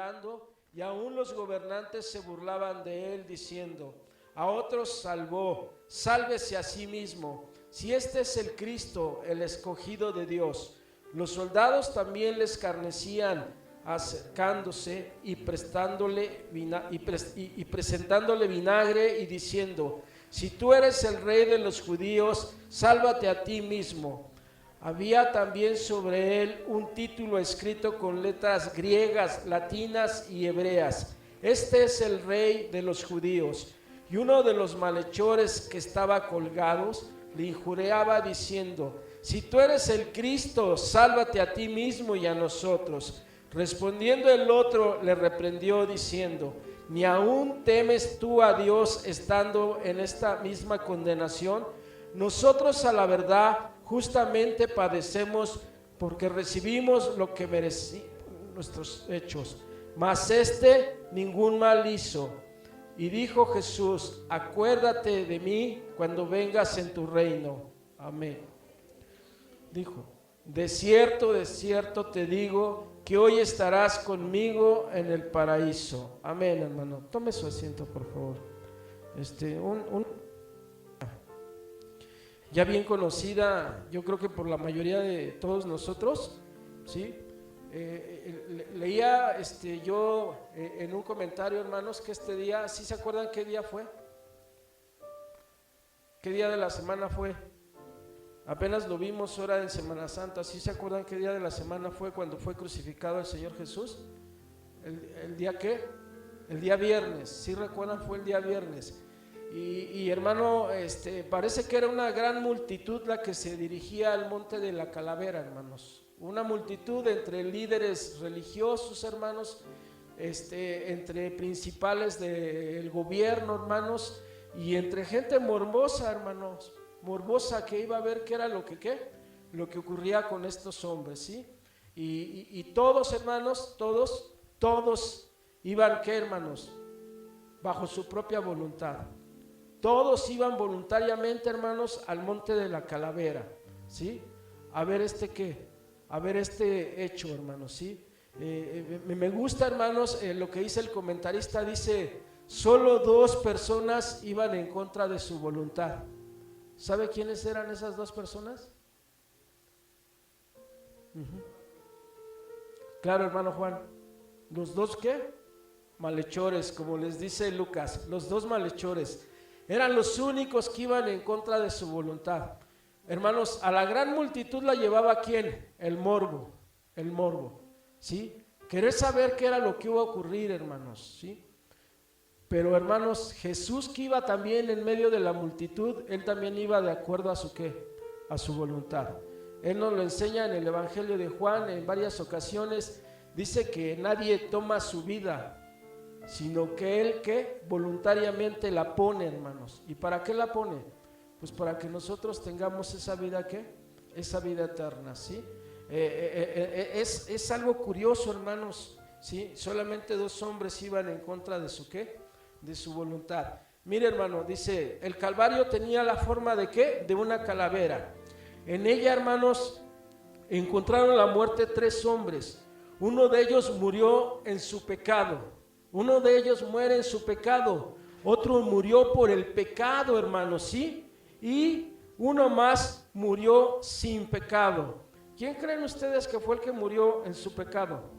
hablando, y aún los gobernantes se burlaban de él, diciendo: a otros salvó, sálvese a sí mismo, si este es el Cristo, el escogido de Dios. Los soldados también le escarnecían, acercándose y presentándole vinagre y diciendo: si tú eres el rey de los judíos, sálvate a ti mismo. Había también sobre él un título escrito con letras griegas, latinas y hebreas: este es el rey de los judíos. Y uno de los malhechores que estaba colgados le injuriaba diciendo: si tú eres el Cristo, sálvate a ti mismo y a nosotros. Respondiendo el otro le reprendió diciendo: ¿ni aún temes tú a Dios estando en esta misma condenación? Nosotros a la verdad justamente padecemos porque recibimos lo que merecimos nuestros hechos, mas ningún mal hizo. Y dijo Jesús: acuérdate de mí cuando vengas en tu reino. Amén. Dijo: de cierto te digo que hoy estarás conmigo en el paraíso. Amén, hermano. Tome su asiento, por favor. Ya bien conocida, yo creo que por la mayoría de todos nosotros, ¿sí? Leía yo en un comentario, hermanos, que este día, ¿sí se acuerdan qué día fue? ¿Qué día de la semana fue? Apenas lo vimos ahora en Semana Santa. ¿Sí se acuerdan qué día de la semana fue cuando fue crucificado el Señor Jesús? ¿El día qué? El día viernes. ¿Sí recuerdan? Fue el día viernes. Y hermano, parece que era una gran multitud la que se dirigía al monte de la Calavera, hermanos. Una multitud entre líderes religiosos, hermanos, entre principales del gobierno, hermanos, y entre gente morbosa, hermanos, morbosa, que iba a ver qué era lo que ocurría con estos hombres, ¿sí? Y todos, hermanos, todos iban, ¿qué, hermanos? Bajo su propia voluntad. Todos iban voluntariamente, hermanos, al monte de la Calavera, ¿sí? A ver ¿qué? A ver este hecho, hermanos, ¿sí? Me gusta, hermanos, lo que dice el comentarista. Dice: solo 2 personas iban en contra de su voluntad. ¿Sabe quiénes eran esas 2 personas? Claro, hermano Juan. ¿Los 2 qué? Malhechores, como les dice Lucas. Los 2 malhechores eran los únicos que iban en contra de su voluntad. Hermanos, a la gran multitud la llevaba ¿quién? El morbo, ¿sí? Querer saber qué era lo que iba a ocurrir, hermanos, ¿sí? Pero, hermanos, Jesús, que iba también en medio de la multitud, él también iba de acuerdo a su ¿qué? A su voluntad. Él nos lo enseña en el Evangelio de Juan en varias ocasiones. Dice que nadie toma su vida, sino que él que voluntariamente la pone, hermanos. ¿Y para qué la pone? Pues para que nosotros tengamos esa vida, ¿qué? Esa vida eterna, ¿sí? Es algo curioso, hermanos, ¿sí? Solamente 2 hombres iban en contra de su ¿qué? De su voluntad. Mire, hermano, dice: el Calvario tenía la forma de ¿qué? De una calavera. En ella, hermanos, encontraron la muerte 3 hombres. Uno de ellos murió en su pecado. Uno de ellos muere en su pecado, otro murió por el pecado, hermanos, ¿sí? Y uno más murió sin pecado. ¿Quién creen ustedes que fue el que murió en su pecado?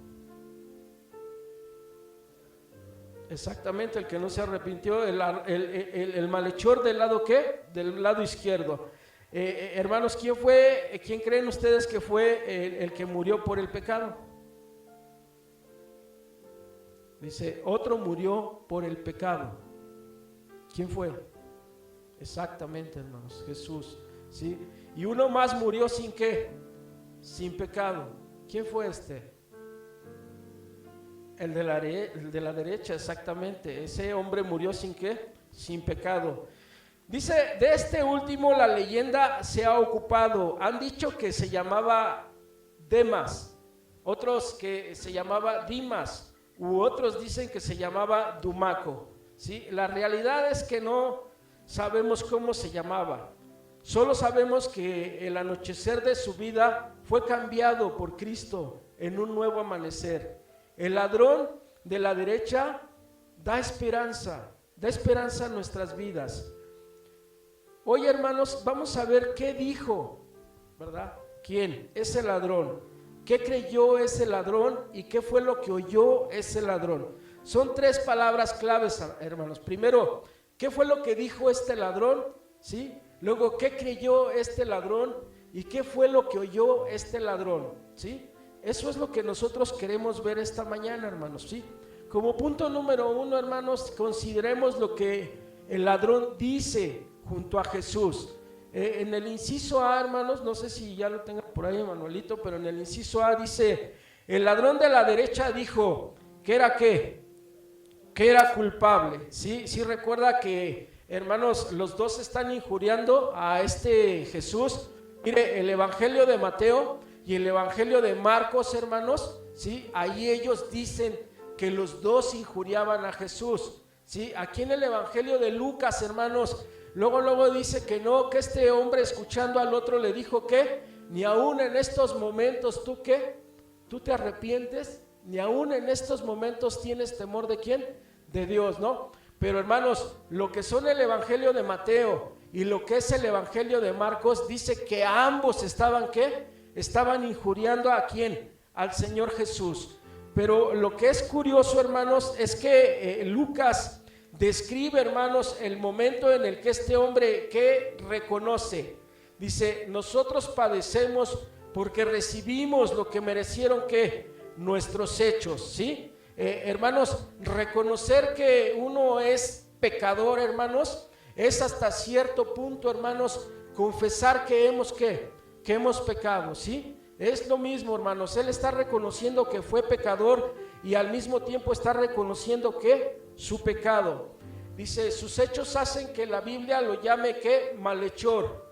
Exactamente, el que no se arrepintió, el malhechor del lado ¿qué? Del lado izquierdo. Hermanos, ¿quién creen ustedes que fue el que murió por el pecado? Dice: otro murió por el pecado. ¿Quién fue? Exactamente, hermanos, Jesús, ¿sí? Y uno más murió sin ¿qué? Sin pecado. ¿Quién fue El de la derecha, exactamente. Ese hombre murió sin ¿qué? Sin pecado. Dice: de este último la leyenda se ha ocupado. Han dicho que se llamaba Demas, otros que se llamaba Dimas, u otros dicen que se llamaba Dumaco, ¿sí? La realidad es que no sabemos cómo se llamaba. Solo sabemos que el anochecer de su vida fue cambiado por Cristo en un nuevo amanecer. El ladrón de la derecha da esperanza a nuestras vidas. Hoy, hermanos, vamos a ver qué dijo, ¿verdad? ¿Quién? Ese ladrón. ¿Qué creyó ese ladrón y qué fue lo que oyó ese ladrón? Son tres palabras claves, hermanos. Primero, ¿qué fue lo que dijo este ladrón? ¿Sí? Luego, ¿qué creyó este ladrón y qué fue lo que oyó este ladrón? ¿Sí? Eso es lo que nosotros queremos ver esta mañana, hermanos. ¿Sí? Como punto número uno, hermanos, consideremos lo que el ladrón dice junto a Jesús. En el inciso A, hermanos, no sé si ya lo tenga por ahí Manuelito, pero en el inciso A dice: el ladrón de la derecha dijo que era ¿qué? Que era culpable. ¿Sí? Sí, recuerda que, hermanos, los dos están injuriando a este Jesús. Mire, el evangelio de Mateo y el evangelio de Marcos, hermanos, ¿sí? Ahí ellos dicen que los dos injuriaban a Jesús. ¿Sí? Aquí en el evangelio de Lucas, hermanos, luego dice que no, que este hombre, escuchando al otro, le dijo que ni aún en estos momentos tú te arrepientes, ni aún en estos momentos tienes temor de ¿quién? De Dios, ¿no? Pero, hermanos, lo que son el evangelio de Mateo y lo que es el evangelio de Marcos dice que ambos estaban ¿qué? Estaban injuriando ¿a quién? Al Señor Jesús. Pero lo que es curioso, hermanos, es que Lucas describe, hermanos, el momento en el que este hombre que reconoce, dice: nosotros padecemos porque recibimos lo que merecieron que nuestros hechos, ¿sí? Hermanos, reconocer que uno es pecador, hermanos, es hasta cierto punto, hermanos, confesar que hemos pecado, ¿sí? Es lo mismo, hermanos. Él está reconociendo que fue pecador y al mismo tiempo está reconociendo que su pecado. Dice: sus hechos hacen que la Biblia lo llame ¿qué? Malhechor.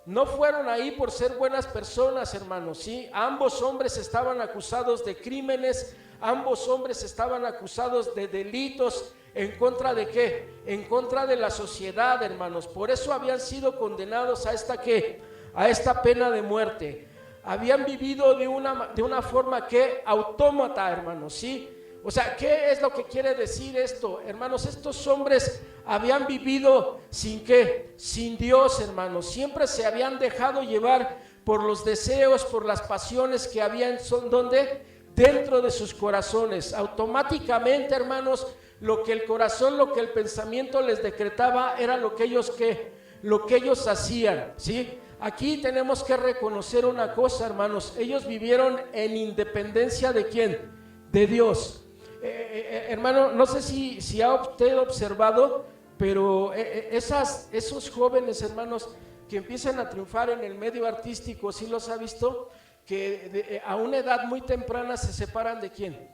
No fueron ahí por ser buenas personas, hermanos, ¿sí? Ambos hombres estaban acusados de crímenes, ambos hombres estaban acusados de delitos. ¿En contra de qué? En contra de la sociedad, hermanos. Por eso habían sido condenados a esta ¿qué? A esta pena de muerte. Habían vivido de una forma que autómata, hermanos, ¿sí? O sea, ¿qué es lo que quiere decir esto? Hermanos, estos hombres habían vivido sin ¿qué? Sin Dios, hermanos. Siempre se habían dejado llevar por los deseos, por las pasiones que habían, ¿dónde? Dentro de sus corazones. Automáticamente, hermanos, lo que el corazón, lo que el pensamiento les decretaba era lo que ellos hacían, ¿sí? Aquí tenemos que reconocer una cosa, hermanos. Ellos vivieron en independencia ¿de quién? De Dios. Hermano, no sé si ha usted observado, pero esos jóvenes, hermanos, que empiezan a triunfar en el medio artístico, ¿sí los ha visto? Que a una edad muy temprana se separan ¿de quién?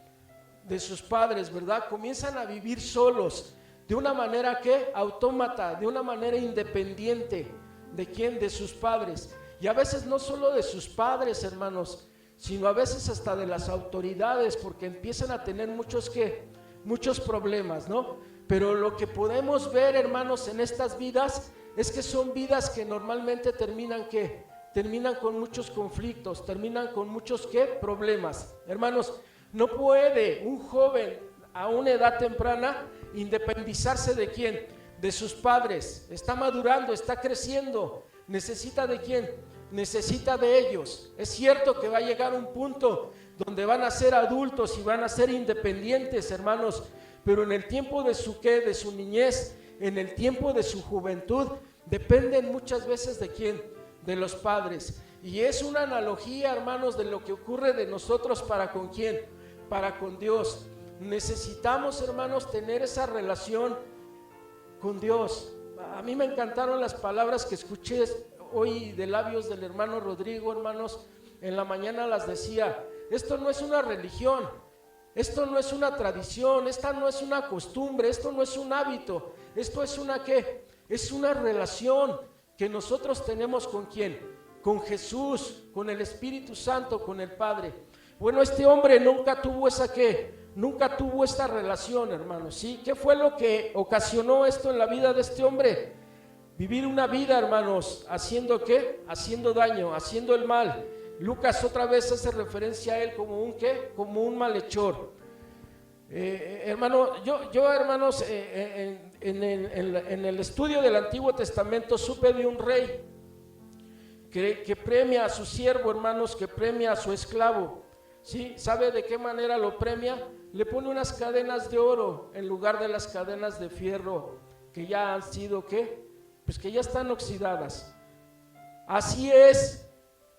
De sus padres, ¿verdad? Comienzan a vivir solos, de una manera que autómata, de una manera independiente. ¿De quién? De sus padres. Y a veces no solo de sus padres, hermanos, sino a veces hasta de las autoridades, porque empiezan a tener muchos problemas, ¿no? Pero lo que podemos ver, hermanos, en estas vidas es que son vidas que normalmente terminan con muchos conflictos, terminan con muchos problemas. Hermanos, no puede un joven a una edad temprana independizarse ¿de quién? De sus padres. Está madurando, está creciendo. ¿Necesita de quién? Necesita de ellos. Es cierto que va a llegar un punto donde van a ser adultos y van a ser independientes, hermanos, pero en el tiempo de su niñez, en el tiempo de su juventud, dependen muchas veces ¿de quién? De los padres. Y es una analogía, hermanos, de lo que ocurre de nosotros para con quién, para con Dios. Necesitamos, hermanos, tener esa relación con Dios. A mí me encantaron las palabras que escuché hoy de labios del hermano Rodrigo, hermanos. En la mañana las decía: esto no es una religión, esto no es una tradición, esta no es una costumbre, esto no es un hábito, esto es una ¿qué? Es una relación que nosotros tenemos ¿con quién? Con Jesús, con el Espíritu Santo, con el Padre. Bueno, este hombre nunca tuvo nunca tuvo esta relación, hermanos, ¿sí? ¿Qué fue lo que ocasionó esto en la vida de este hombre? Vivir una vida, hermanos, haciendo ¿qué? Haciendo daño, haciendo el mal. Lucas otra vez hace referencia a él como un ¿qué? Como un malhechor. Hermano, yo hermanos, en el estudio del Antiguo Testamento supe de un rey que premia a su siervo, hermanos, que premia a su esclavo. ¿Sí? ¿Sabe de qué manera lo premia? Le pone unas cadenas de oro en lugar de las cadenas de fierro que ya han sido, ¿qué? Pues que ya están oxidadas. Así es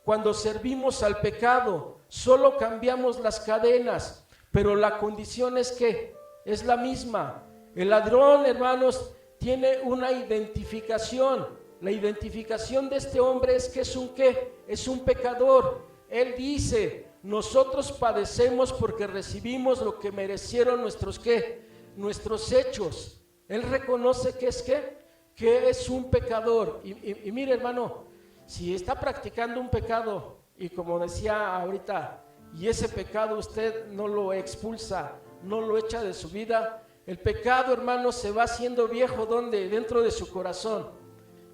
cuando servimos al pecado, solo cambiamos las cadenas, pero la condición es que es la misma. El ladrón, hermanos, tiene una identificación. La identificación de este hombre es que es un ¿qué? Es un pecador. Él dice: nosotros padecemos porque recibimos lo que merecieron nuestros ¿qué? Nuestros hechos. Él reconoce que es ¿qué? Que es un pecador. Y mire, hermano, si está practicando un pecado y como decía ahorita, y ese pecado usted no lo expulsa, no lo echa de su vida, el pecado, hermano, se va haciendo viejo. ¿Dónde? Dentro de su corazón.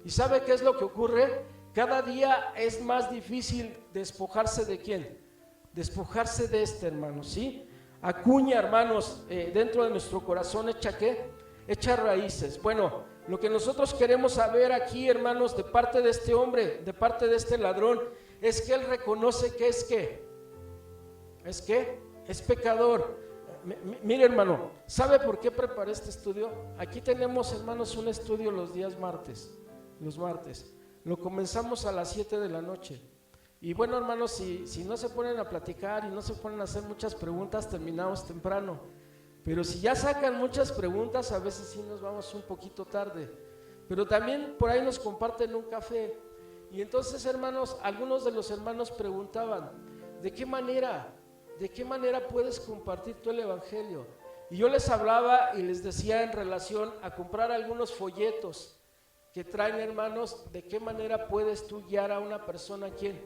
¿Y sabe qué es lo que ocurre? Cada día es más difícil despojarse de ¿quién? Despojarse de hermano, ¿sí? Acuña, hermanos, dentro de nuestro corazón, ¿echa qué? Echa raíces. Bueno, lo que nosotros queremos saber aquí, hermanos, de parte de este hombre, de parte de este ladrón, es que él reconoce que es ¿qué? ¿Es qué? Es pecador. Mire, hermano, ¿sabe por qué preparé este estudio? Aquí tenemos, hermanos, un estudio los días martes. Los martes. Lo comenzamos a las 7 de la noche. Y bueno, hermanos, si no se ponen a platicar y no se ponen a hacer muchas preguntas, terminamos temprano. Pero si ya sacan muchas preguntas, a veces sí nos vamos un poquito tarde. Pero también por ahí nos comparten un café. Y entonces, hermanos, algunos de los hermanos preguntaban: ¿de qué manera puedes compartir tú el evangelio? Y yo les hablaba y les decía en relación a comprar algunos folletos que traen, hermanos, de qué manera puedes tú guiar a una persona, ¿a quién?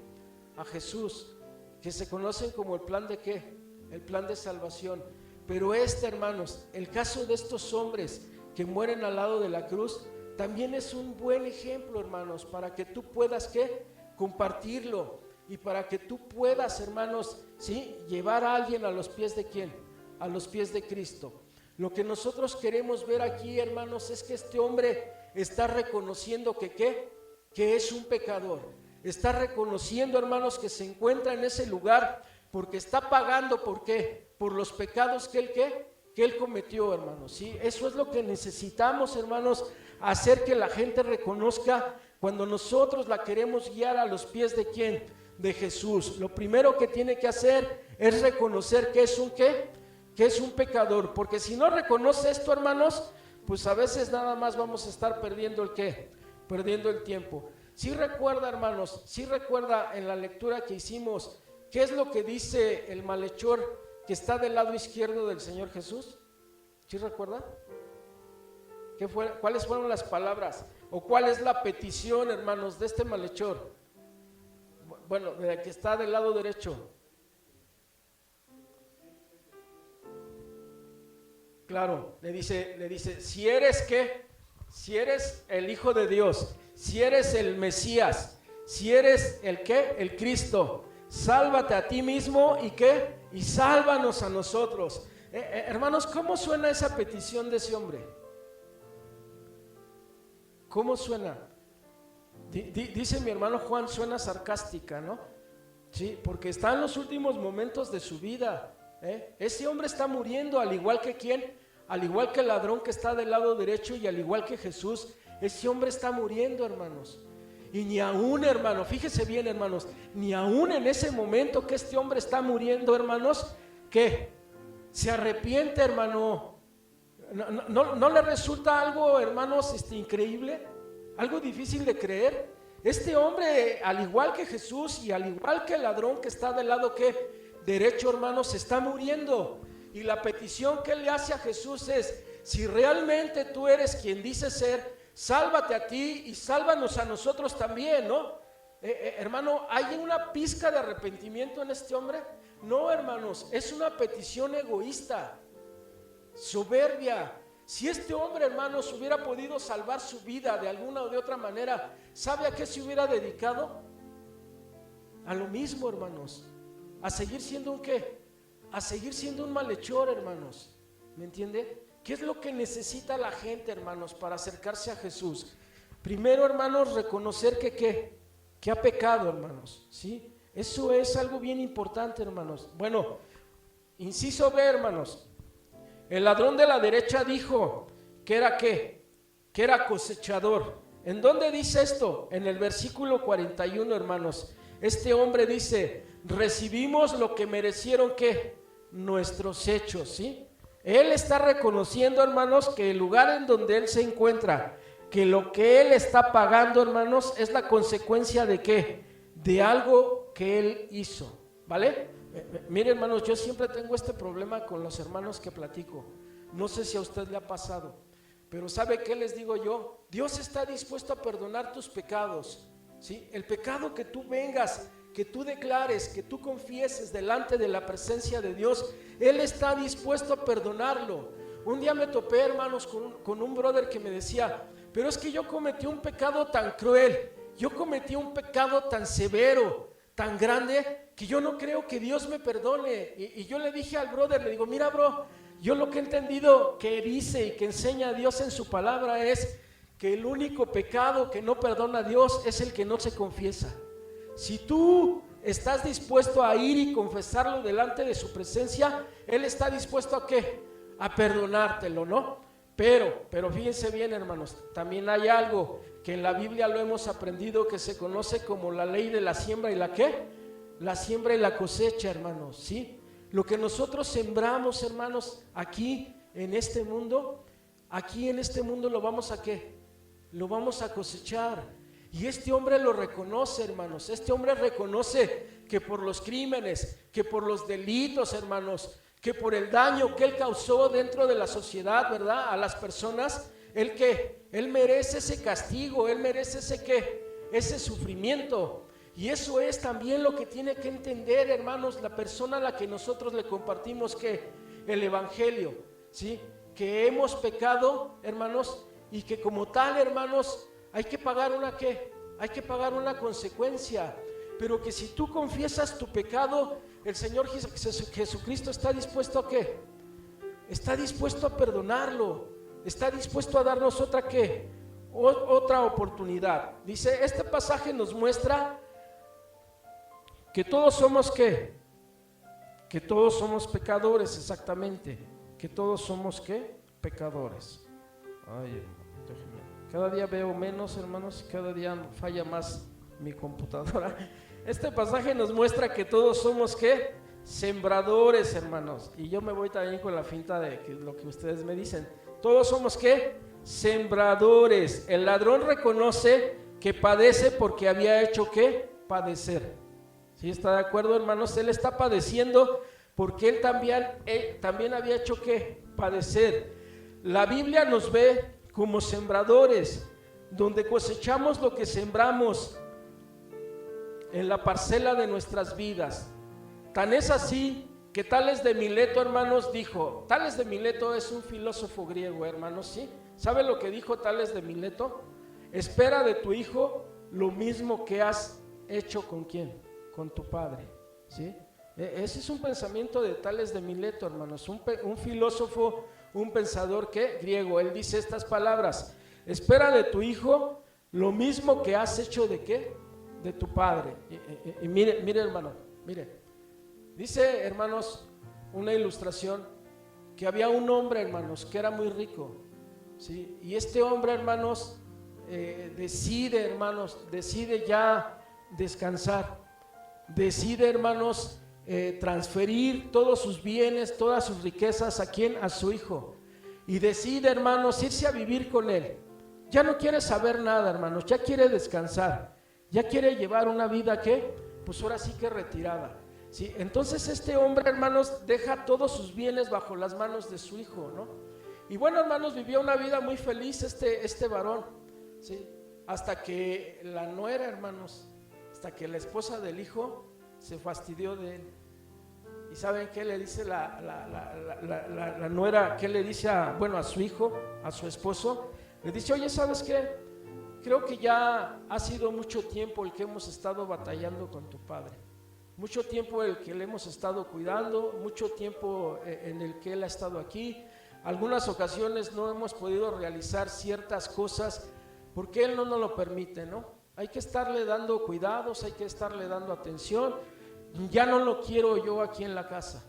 A Jesús, que se conocen como el plan de ¿qué? El plan de salvación. Pero hermanos, el caso de estos hombres que mueren al lado de la cruz, también es un buen ejemplo, hermanos, para que tú puedas ¿qué? Compartirlo, y para que tú puedas, hermanos, ¿sí? Llevar a alguien a los pies de ¿quién? A los pies de Cristo. Lo que nosotros queremos ver aquí, hermanos, es que este hombre está reconociendo que ¿qué? Que es un pecador. Está reconociendo, hermanos, que se encuentra en ese lugar porque está pagando, ¿por qué? Por los pecados que él ¿qué? Que él cometió, hermanos, ¿sí? Eso es lo que necesitamos, hermanos, hacer que la gente reconozca cuando nosotros la queremos guiar a los pies de ¿quién? De Jesús. Lo primero que tiene que hacer es reconocer que es un ¿qué? Que es un pecador, porque si no reconoce esto, hermanos, pues a veces nada más vamos a estar perdiendo el ¿qué? Perdiendo el tiempo. Sí recuerda, hermanos, sí recuerda en la lectura que hicimos, ¿qué es lo que dice el malhechor que está del lado izquierdo del Señor Jesús? ¿Sí recuerda? ¿Cuáles fueron las palabras? ¿O cuál es la petición, hermanos, de este malhechor? Bueno, de que está del lado derecho. Claro, le dice, si eres ¿qué? Si eres el Hijo de Dios, si eres el Mesías, si eres el ¿qué? El Cristo, sálvate a ti mismo y ¿qué? Y sálvanos a nosotros. Hermanos, ¿cómo suena esa petición de ese hombre? ¿Cómo suena? Dice mi hermano Juan, suena sarcástica, ¿no? Sí, porque está en los últimos momentos de su vida. Ese hombre está muriendo, al igual que ¿quién? Al igual que el ladrón que está del lado derecho y al igual que Jesús. Ese hombre está muriendo, hermanos. Y ni aún, hermano, fíjese bien, hermanos, ni aún en ese momento que este hombre está muriendo, hermanos, ¿qué? Se arrepiente, hermano. ¿No le resulta algo, hermanos, increíble? Algo difícil de creer. Este hombre, al igual que Jesús y al igual que el ladrón que está del lado ¿qué? Derecho, hermanos, se está muriendo. Y la petición que él le hace a Jesús es: si realmente tú eres quien dices ser, sálvate a ti y sálvanos a nosotros también, ¿no? Hermano, ¿hay una pizca de arrepentimiento en este hombre? No, hermanos, es una petición egoísta, soberbia. Si este hombre, hermanos, hubiera podido salvar su vida de alguna o de otra manera, ¿sabe a qué se hubiera dedicado? A lo mismo, hermanos, a seguir siendo un ¿qué? A seguir siendo un malhechor, hermanos. ¿Me entiende? ¿Qué es lo que necesita la gente, hermanos, para acercarse a Jesús? Primero, hermanos, reconocer que ha pecado, hermanos, ¿sí? Eso es algo bien importante, hermanos. Bueno, inciso B, hermanos. El ladrón de la derecha dijo que era ¿qué? Que era cosechador. ¿En dónde dice esto? En el versículo 41, hermanos. Este hombre dice, recibimos lo que merecieron ¿qué? Nuestros hechos, ¿sí? Él está reconociendo, hermanos, que el lugar en donde él se encuentra, que lo que él está pagando, hermanos, es la consecuencia de ¿qué? De algo que él hizo, ¿vale? Mire, hermanos, yo siempre tengo este problema con los hermanos que platico. No sé si a usted le ha pasado, pero ¿sabe qué les digo yo? Dios está dispuesto a perdonar tus pecados, ¿sí? El pecado que tú vengas, que tú declares, que tú confieses delante de la presencia de Dios, Él está dispuesto a perdonarlo. Un día me topé, hermanos, con un brother que me decía, pero es que yo cometí un pecado tan cruel, yo cometí un pecado tan severo, tan grande, que yo no creo que Dios me perdone. Y yo le dije al brother, le digo, mira, bro, yo lo que he entendido que dice y que enseña a Dios en su palabra es que el único pecado que no perdona a Dios es el que no se confiesa. Si tú estás dispuesto a ir y confesarlo delante de su presencia, Él está dispuesto a ¿qué? A perdonártelo, ¿no? Pero fíjense bien, hermanos, también hay algo que en la Biblia lo hemos aprendido, que se conoce como la ley de la siembra y la ¿qué? La siembra y la cosecha, hermanos, ¿sí? Lo que nosotros sembramos, hermanos, aquí en este mundo lo vamos a ¿qué? Lo vamos a cosechar. Y este hombre lo reconoce, hermanos. Este hombre reconoce que por los crímenes, que por los delitos, hermanos, que por el daño que él causó dentro de la sociedad, ¿verdad? A las personas, él merece ese castigo, él merece ese sufrimiento. Y eso es también lo que tiene que entender, hermanos, la persona a la que nosotros le compartimos el evangelio, ¿sí? Que hemos pecado, hermanos, y que como tal, hermanos, hay que pagar hay que pagar una consecuencia, pero que si tú confiesas tu pecado, el Señor Jesucristo está dispuesto a ¿qué? Está dispuesto a perdonarlo, está dispuesto a darnos otra oportunidad. Dice, este pasaje nos muestra que todos somos ¿qué? Que todos somos pecadores, exactamente, que todos somos ¿qué? Pecadores. Ay, déjeme. Cada día veo menos, hermanos, cada día falla más mi computadora. Este pasaje nos muestra que todos somos ¿qué? Sembradores, hermanos. Y yo me voy también con la finta de lo que ustedes me dicen. Todos somos ¿qué? Sembradores. El ladrón reconoce que padece porque había hecho ¿qué? Padecer. ¿Sí está de acuerdo, hermanos? Él está padeciendo porque él también había hecho ¿qué? Padecer. La Biblia nos ve como sembradores, donde cosechamos lo que sembramos en la parcela de nuestras vidas. Tan es así que Tales de Mileto, hermanos, dijo, Tales de Mileto es un filósofo griego, hermanos, ¿sí? ¿Sabe lo que dijo Tales de Mileto? Espera de tu hijo lo mismo que has hecho ¿con quién? Con tu padre, ¿sí? Ese es un pensamiento de Tales de Mileto, hermanos, un filósofo, un pensador griego. Él dice estas palabras: espera de tu hijo lo mismo que has hecho ¿de qué? De tu padre. Y mire, hermano, mire. Dice, hermanos, una ilustración que había un hombre, hermanos, que era muy rico, ¿sí? Y este hombre, hermanos, decide ya descansar, decide, hermanos, transferir todos sus bienes, todas sus riquezas, ¿a quién? A su hijo. Y decide, hermanos, irse a vivir con él. Ya no quiere saber nada, hermanos, ya quiere descansar, ya quiere llevar una vida pues ahora sí que retirada, ¿sí? Entonces este hombre, hermanos, deja todos sus bienes bajo las manos de su hijo, ¿no? Y bueno, hermanos, vivió una vida muy feliz este varón, ¿sí? Hasta que la nuera, hermanos, hasta que la esposa del hijo se fastidió de él. ¿Y saben qué le dice la nuera? ¿Qué le dice a su hijo, a su esposo? Le dice: oye, ¿sabes qué? Creo que ya ha sido mucho tiempo el que hemos estado batallando con tu padre, mucho tiempo el que le hemos estado cuidando, mucho tiempo en el que él ha estado aquí, algunas ocasiones no hemos podido realizar ciertas cosas porque Él no nos lo permite, ¿no? Hay que estarle dando cuidados, hay que estarle dando atención. Ya no lo quiero yo aquí en la casa.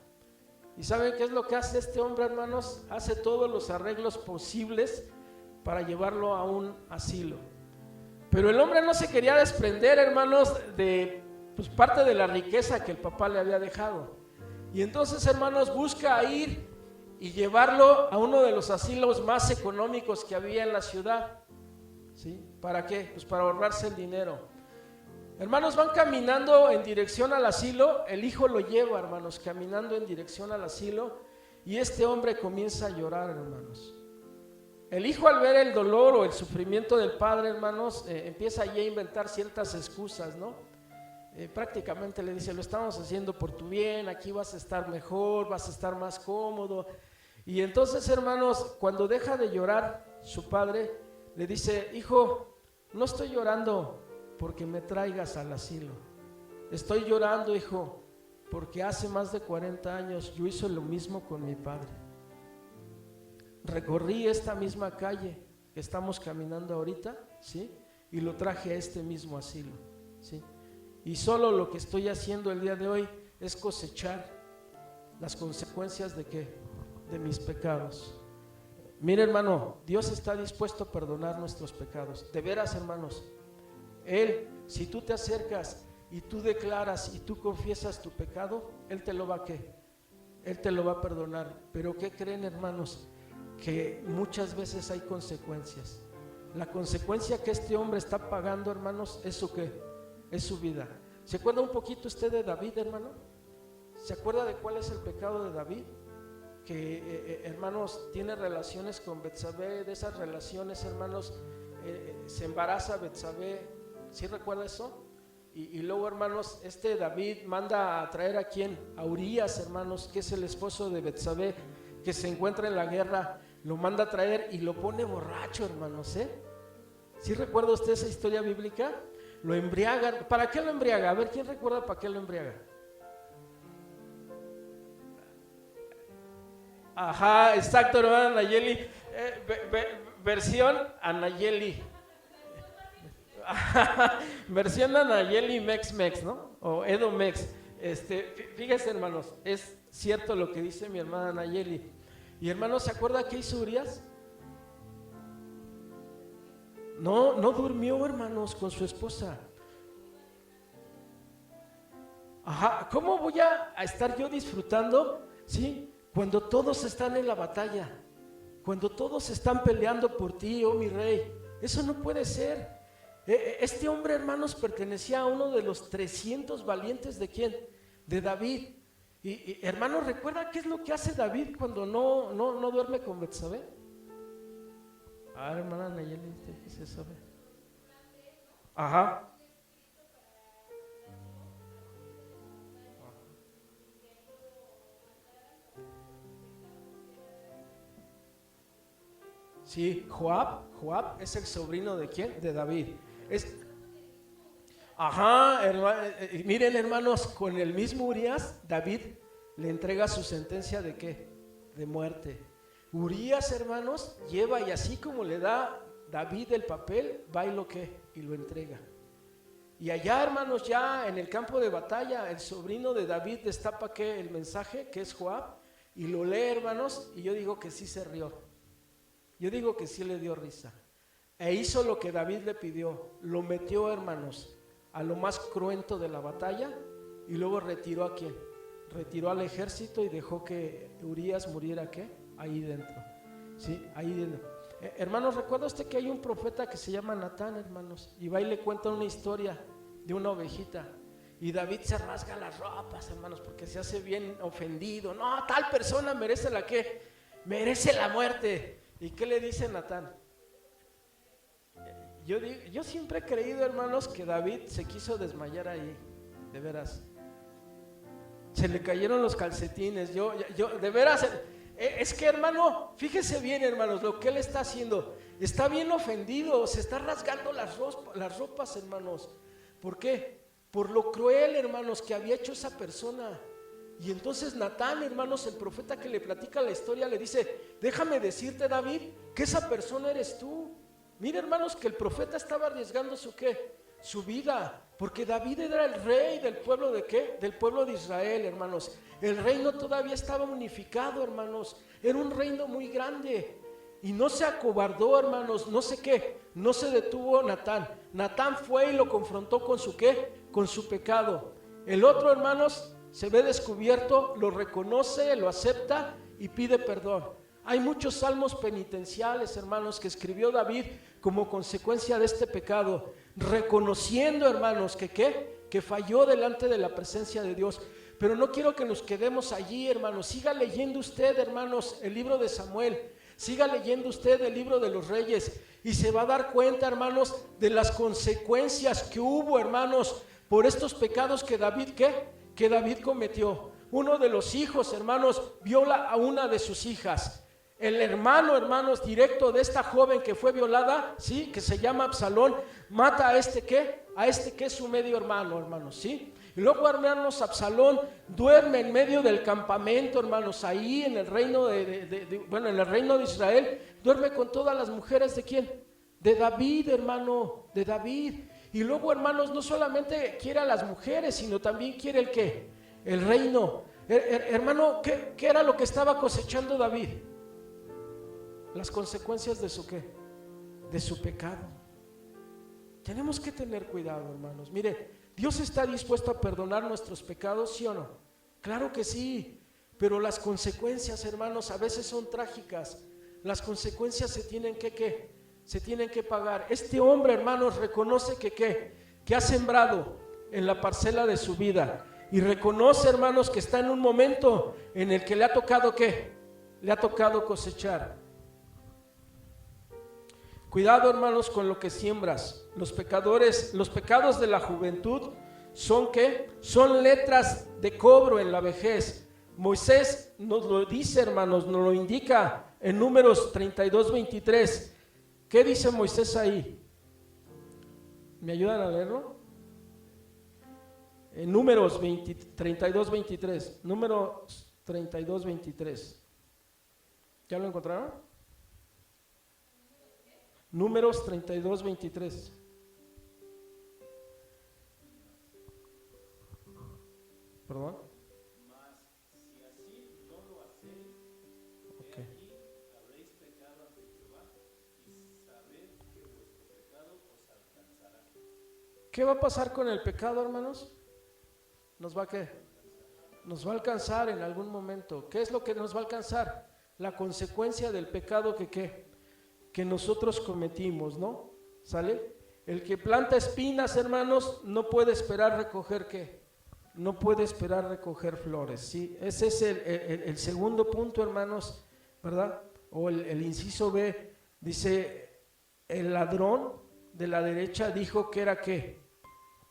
¿Y saben qué es lo que hace este hombre, hermanos? Hace todos los arreglos posibles para llevarlo a un asilo. Pero el hombre no se quería desprender, hermanos, de parte de la riqueza que el papá le había dejado. Y entonces, hermanos, busca ir y llevarlo a uno de los asilos más económicos que había en la ciudad. ¿Sí? ¿Para qué? Pues para ahorrarse el dinero. Hermanos, van caminando en dirección al asilo, el hijo lo lleva, hermanos, caminando en dirección al asilo, y este hombre comienza a llorar, hermanos. El hijo, al ver el dolor o el sufrimiento del padre, hermanos, empieza allí a inventar ciertas excusas, ¿no? Prácticamente le dice: lo estamos haciendo por tu bien, aquí vas a estar mejor, vas a estar más cómodo. Y entonces, hermanos, cuando deja de llorar su padre, le dice: hijo, no estoy llorando porque me traigas al asilo. Estoy llorando, hijo, porque hace más de 40 años yo hice lo mismo con mi padre. Recorrí esta misma calle que estamos caminando ahorita, ¿sí? Y lo traje a este mismo asilo, ¿sí? Y solo lo que estoy haciendo el día de hoy es cosechar las consecuencias ¿de qué? De mis pecados. Mire, hermano, Dios está dispuesto a perdonar nuestros pecados. De veras, hermanos. Él, si tú te acercas y tú declaras y tú confiesas tu pecado, Él te lo va a ¿qué? Él te lo va a perdonar. Pero ¿qué creen, hermanos? Que muchas veces hay consecuencias. La consecuencia que este hombre está pagando, hermanos, es su ¿qué? Es su vida. ¿Se acuerda un poquito usted de David, hermano? ¿Se acuerda de cuál es el pecado de David? Que, hermanos, tiene relaciones con Betsabé. De esas relaciones, hermanos, se embaraza Betsabé. ¿Sí recuerda eso? Y luego, hermanos, David manda a traer ¿a quién? A Urías, hermanos, que es el esposo de Betsabé, que se encuentra en la guerra. Lo manda a traer y lo pone borracho, hermanos, ¿Sí recuerda usted esa historia bíblica? Lo embriagan. ¿Para qué lo embriaga? A ver, ¿quién recuerda para qué lo embriaga? Ajá, exacto, hermana Nayeli. Versión Anayeli. Versión Anayeli Mex, ¿no? O Edomex. Fíjense, hermanos, es cierto lo que dice mi hermana Nayeli. Y hermanos, ¿se acuerda qué hizo Urías? No durmió, hermanos, con su esposa. Ajá, ¿cómo voy a estar yo disfrutando, sí? Cuando todos están en la batalla, cuando todos están peleando por ti, oh mi rey. Eso no puede ser. Este hombre, hermanos, pertenecía a uno de los 300 valientes ¿de quién? De David. Y hermanos, ¿recuerda qué es lo que hace David cuando no duerme con Betsabé? Hermana Nayeli, ¿qué se sabe? Ajá. Sí, Joab es el sobrino ¿de quién? De David. Miren, hermanos, con el mismo Urías, David le entrega su sentencia ¿de qué? De muerte. Urías, hermanos, lleva y así como le da David el papel, va y lo entrega. Y allá, hermanos, ya en el campo de batalla, el sobrino de David destapa ¿qué? El mensaje, que es Joab, y lo lee, hermanos, y yo digo que sí se rió. Yo digo que sí le dio risa. E hizo lo que David le pidió. Lo metió, hermanos, a lo más cruento de la batalla, y luego retiró ¿a quién? Retiró al ejército y dejó que Urías muriera ¿qué? Ahí dentro. Sí, ahí dentro. Hermanos, ¿recuerda usted que hay un profeta que se llama Natán, hermanos? Y va y le cuenta una historia de una ovejita. Y David se rasga las ropas, hermanos, porque se hace bien ofendido. No, tal persona merece la ¿qué? Merece la muerte. ¿Y qué le dice Natán? Yo siempre he creído, hermanos, que David se quiso desmayar ahí, de veras. Se le cayeron los calcetines. Yo de veras, es que, hermano, fíjese bien, hermanos, lo que él está haciendo. Está bien ofendido, se está rasgando las ropas, hermanos. ¿Por qué? Por lo cruel, hermanos, que había hecho esa persona. Y entonces Natán, hermanos, el profeta que le platica la historia, le dice: déjame decirte, David, que esa persona eres tú. Mira, hermanos, que el profeta estaba arriesgando su ¿qué? Su vida, porque David era el rey del pueblo de ¿qué? Del pueblo de Israel, hermanos. El reino todavía estaba unificado, hermanos. Era un reino muy grande. Y no se acobardó, hermanos, no sé qué, no se detuvo Natán. Natán fue y lo confrontó con su ¿qué? Con su pecado. El otro, hermanos, se ve descubierto, lo reconoce, lo acepta y pide perdón. Hay muchos salmos penitenciales, hermanos, que escribió David como consecuencia de este pecado, reconociendo, hermanos, que ¿qué? Que falló delante de la presencia de Dios. Pero no quiero que nos quedemos allí, hermanos. Siga leyendo usted, hermanos, el libro de Samuel. Siga leyendo usted el libro de los Reyes y se va a dar cuenta, hermanos, de las consecuencias que hubo, hermanos, por estos pecados que David, ¿qué? Que David cometió. Uno de los hijos, hermanos, viola a una de sus hijas. El hermano, hermanos, directo de esta joven que fue violada, ¿sí? Que se llama Absalón, mata a este ¿qué? A este que es su medio hermano, hermanos, ¿sí? Y luego, hermanos, Absalón duerme en medio del campamento, hermanos, ahí en el reino en el reino de Israel, duerme con todas las mujeres ¿de quién? De David, hermano, de David. Y luego, hermanos, no solamente quiere a las mujeres, sino también quiere el ¿qué? El reino. Hermano, ¿qué era lo que estaba cosechando David? Las consecuencias de su ¿qué? De su pecado. Tenemos que tener cuidado, hermanos. Mire, ¿Dios está dispuesto a perdonar nuestros pecados, sí o no? Claro que sí, pero las consecuencias, hermanos, a veces son trágicas. Las consecuencias se tienen que ¿qué? Se tienen que pagar. Este hombre, hermanos, reconoce que ¿qué? Que ha sembrado en la parcela de su vida y reconoce, hermanos, que está en un momento en el que le ha tocado ¿qué? Le ha tocado cosechar. Cuidado, hermanos, con lo que siembras. Los pecados de la juventud son ¿qué? Son letras de cobro en la vejez. Moisés nos lo dice, hermanos, nos lo indica en Números 32:23. ¿Qué dice Moisés ahí? ¿Me ayudan a leerlo? En Números 32:23. Números 32:23. ¿Ya lo encontraron? Números 32:23. ¿Perdón? Mas si así no lo hacéis, Okay. aquí habréis pecado ante Jehová, y sabed que vuestro pecado os alcanzará. ¿Qué va a pasar con el pecado, hermanos? ¿Nos va a qué? Nos va a alcanzar en algún momento. ¿Qué es lo que nos va a alcanzar? La consecuencia del pecado que ¿qué? Que nosotros cometimos, ¿no? ¿Sale? El que planta espinas, hermanos, no puede esperar recoger ¿qué? No puede esperar recoger flores, ¿sí? Ese es el segundo punto, hermanos, ¿verdad? O el inciso B, dice, el ladrón de la derecha dijo que era ¿qué?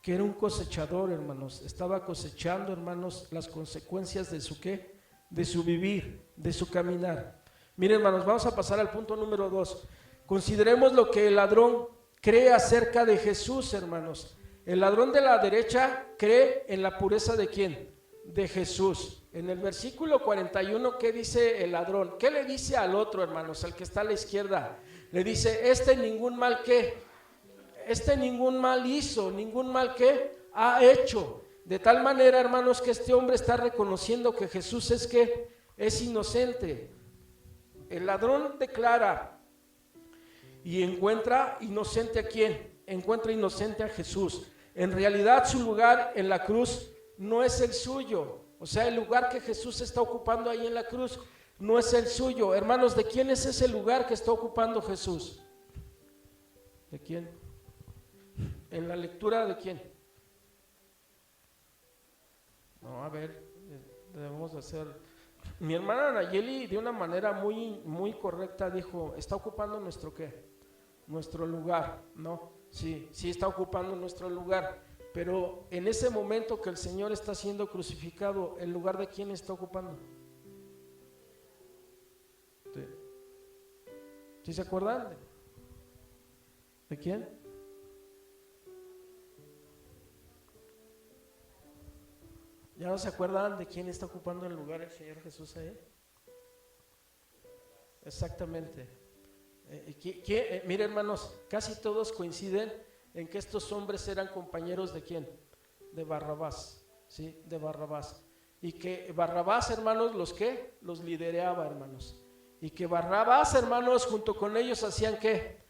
Que era un cosechador, hermanos. Estaba cosechando, hermanos, las consecuencias de su ¿qué? De su vivir, de su caminar. Miren, hermanos, vamos a pasar al punto número 2. Consideremos lo que el ladrón cree acerca de Jesús, hermanos. El ladrón de la derecha cree en la pureza ¿de quién? De Jesús. En el versículo 41, ¿qué dice el ladrón? ¿Qué le dice al otro, hermanos? Al que está a la izquierda. Le dice, ningún mal ¿qué? Ningún mal hizo, ningún mal ¿qué? Ha hecho. De tal manera, hermanos, que este hombre está reconociendo que Jesús es ¿qué? Es inocente. El ladrón declara y encuentra inocente ¿a quién? Encuentra inocente a Jesús. En realidad su lugar en la cruz no es el suyo. O sea, el lugar que Jesús está ocupando ahí en la cruz no es el suyo. Hermanos, ¿de quién es ese lugar que está ocupando Jesús? ¿De quién? En la lectura ¿de quién? No, a ver, debemos hacer... Mi hermana Nayeli de una manera muy correcta dijo, está ocupando nuestro ¿qué? Nuestro lugar, ¿no? Sí, está ocupando nuestro lugar, pero en ese momento que el Señor está siendo crucificado, ¿el lugar de quién está ocupando? ¿Sí se acuerdan? ¿De quién? ¿Ya no se acuerdan de quién está ocupando el lugar del Señor Jesús ahí? Exactamente. Mire, hermanos, casi todos coinciden en que estos hombres eran compañeros de quién, de Barrabás, ¿sí? De Barrabás. Y que Barrabás, hermanos, los lideraba, hermanos. Y que Barrabás, hermanos, junto con ellos hacían ¿qué?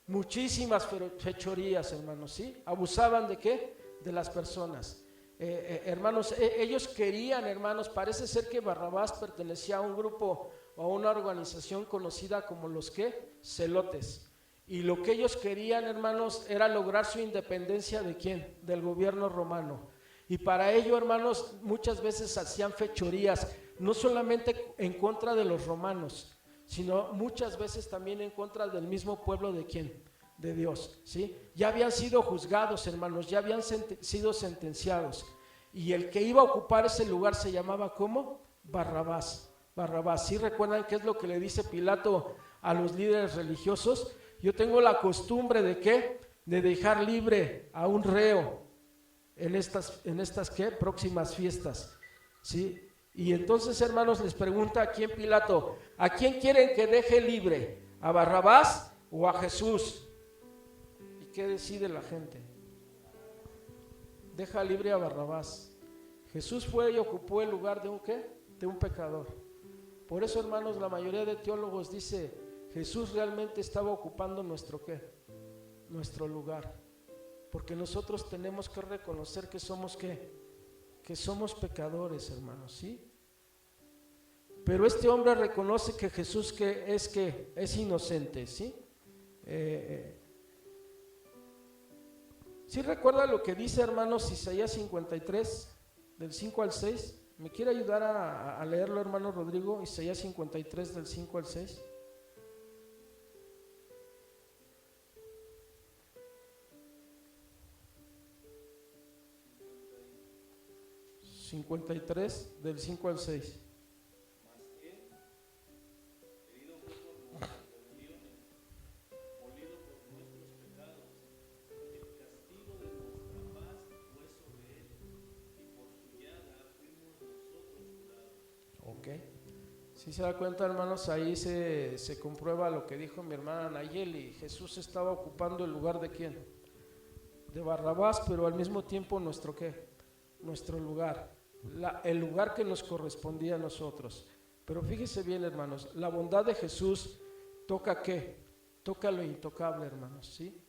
Muchísimas fechorías, hermanos, ¿sí? Abusaban de ¿qué? De las personas. Hermanos, ellos querían, hermanos, parece ser que Barrabás pertenecía a un grupo o a una organización conocida como los ¿qué? Celotes. Y lo que ellos querían, hermanos, era lograr su independencia ¿de quién? Del gobierno romano. Y para ello, hermanos, muchas veces hacían fechorías, no solamente en contra de los romanos, sino muchas veces también en contra del mismo pueblo de quién, de Dios, ¿sí? Ya habían sido juzgados, hermanos, ya habían sido sentenciados, y el que iba a ocupar ese lugar se llamaba ¿cómo? Barrabás. Barrabás. ¿Sí recuerdan qué es lo que le dice Pilato a los líderes religiosos? Yo tengo la costumbre de ¿qué? De dejar libre a un reo en estas ¿qué? Próximas fiestas, ¿sí? Y entonces, hermanos, les pregunta aquí en Pilato, ¿a quién quieren que deje libre? ¿A Barrabás o a Jesús? ¿Y qué decide la gente? Deja libre a Barrabás. Jesús fue y ocupó el lugar de un ¿qué? De un pecador. Por eso, hermanos, la mayoría de teólogos dice, Jesús realmente estaba ocupando nuestro ¿qué? Nuestro lugar. Porque nosotros tenemos que reconocer que somos ¿qué? Que somos pecadores, hermanos, ¿sí? Pero este hombre reconoce que Jesús que es inocente, ¿sí? ¿Sí recuerda lo que dice, hermanos, Isaías 53, del 5 al 6? ¿Me quiere ayudar a leerlo, hermano Rodrigo? Isaías 53, del 5 al 6. 53, del 5 al 6. Mas él, herido fue por nuestras rebeliones, molido por nuestros pecados, el castigo de nuestra paz fue sobre él, y por su llaga fuimos nosotros curados. Ok. Si se da cuenta, hermanos, ahí se comprueba lo que dijo mi hermana Nayeli. Jesús estaba ocupando el lugar de ¿quién? De Barrabás, pero al mismo tiempo nuestro ¿qué? Nuestro lugar. El lugar que nos correspondía a nosotros. Pero fíjese bien, hermanos, la bondad de Jesús toca ¿qué? Toca lo intocable, hermanos, ¿sí?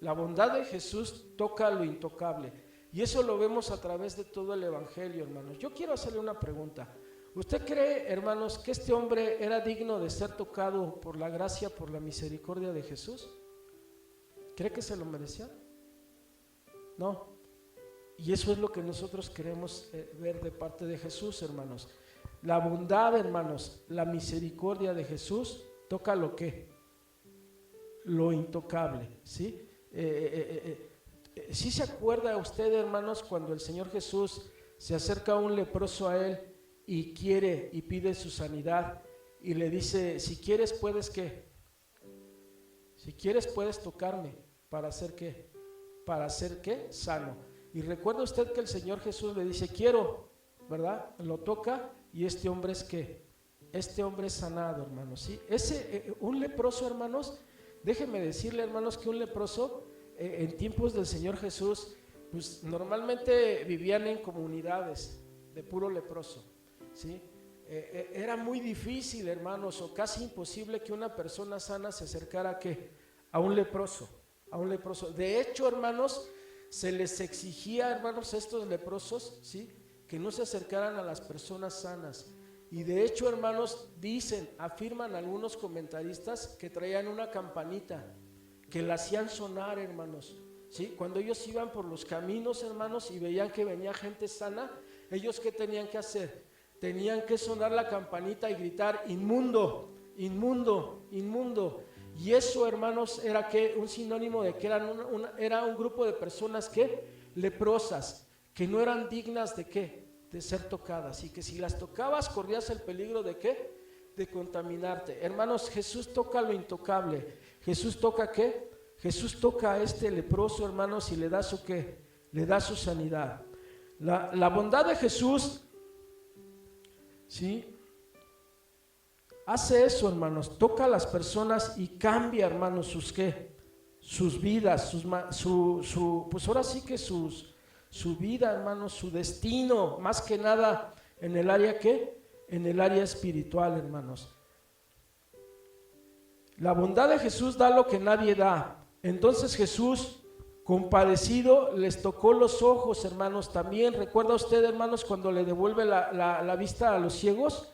La bondad de Jesús toca lo intocable, y eso lo vemos a través de todo el evangelio, hermanos. Yo quiero hacerle una pregunta. ¿Usted cree, hermanos, que este hombre era digno de ser tocado por la gracia, por la misericordia de Jesús? ¿Cree que se lo merecía? No. Y eso es lo que nosotros queremos ver de parte de Jesús, hermanos. La bondad, hermanos, la misericordia de Jesús toca lo que, lo intocable, ¿sí? ¿Sí se acuerda usted, hermanos, cuando el Señor Jesús se acerca a un leproso a él y quiere y pide su sanidad y le dice, si quieres puedes ¿qué? Si quieres puedes tocarme para hacer ¿qué? Para ser ¿qué? Sano. Y recuerda usted que el Señor Jesús le dice, quiero, ¿verdad? Lo toca y este hombre es ¿qué? Este hombre es sanado, hermanos, ¿sí? Un leproso, hermanos, déjenme decirle, hermanos, que un leproso en tiempos del Señor Jesús, pues normalmente vivían en comunidades de puro leproso, ¿sí? Era muy difícil, hermanos, o casi imposible que una persona sana se acercara ¿a qué? A un leproso, a un leproso. De hecho, hermanos, se les exigía, hermanos, a estos leprosos, ¿sí? Que no se acercaran a las personas sanas. Y de hecho, hermanos, afirman algunos comentaristas que traían una campanita que la hacían sonar, hermanos, ¿sí? Cuando ellos iban por los caminos, hermanos, y veían que venía gente sana, ellos ¿qué tenían que hacer? Tenían que sonar la campanita y gritar, inmundo, inmundo, inmundo. Y eso, hermanos, era que un sinónimo de que era un grupo de personas que leprosas, que no eran dignas de qué, de ser tocadas, y que si las tocabas corrías el peligro de qué, de contaminarte. Hermanos, Jesús toca lo intocable. Jesús toca ¿qué? Jesús toca a este leproso, hermanos, y le da su ¿qué? Le da su sanidad. La bondad de Jesús, ¿sí?, hace eso, hermanos, toca a las personas y cambia, hermanos, sus vidas, pues ahora sí que su vida, hermanos, su destino, más que nada en el área en el área espiritual, hermanos. La bondad de Jesús da lo que nadie da. Entonces Jesús, compadecido, les tocó los ojos, hermanos, también. ¿Recuerda usted, hermanos, cuando le devuelve la vista a los ciegos?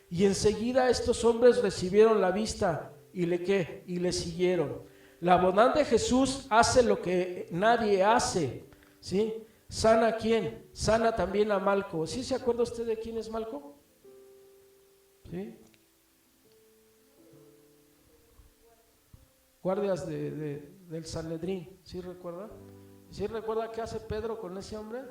Y enseguida estos hombres recibieron la vista y le siguieron. La bondad de Jesús hace lo que nadie hace, ¿sí? ¿Sana a quién? Sana también a Malco. ¿Sí se acuerda usted de quién es Malco? ¿Sí? Guardias del Sanedrín, ¿sí recuerda? ¿Sí recuerda qué hace Pedro con ese hombre?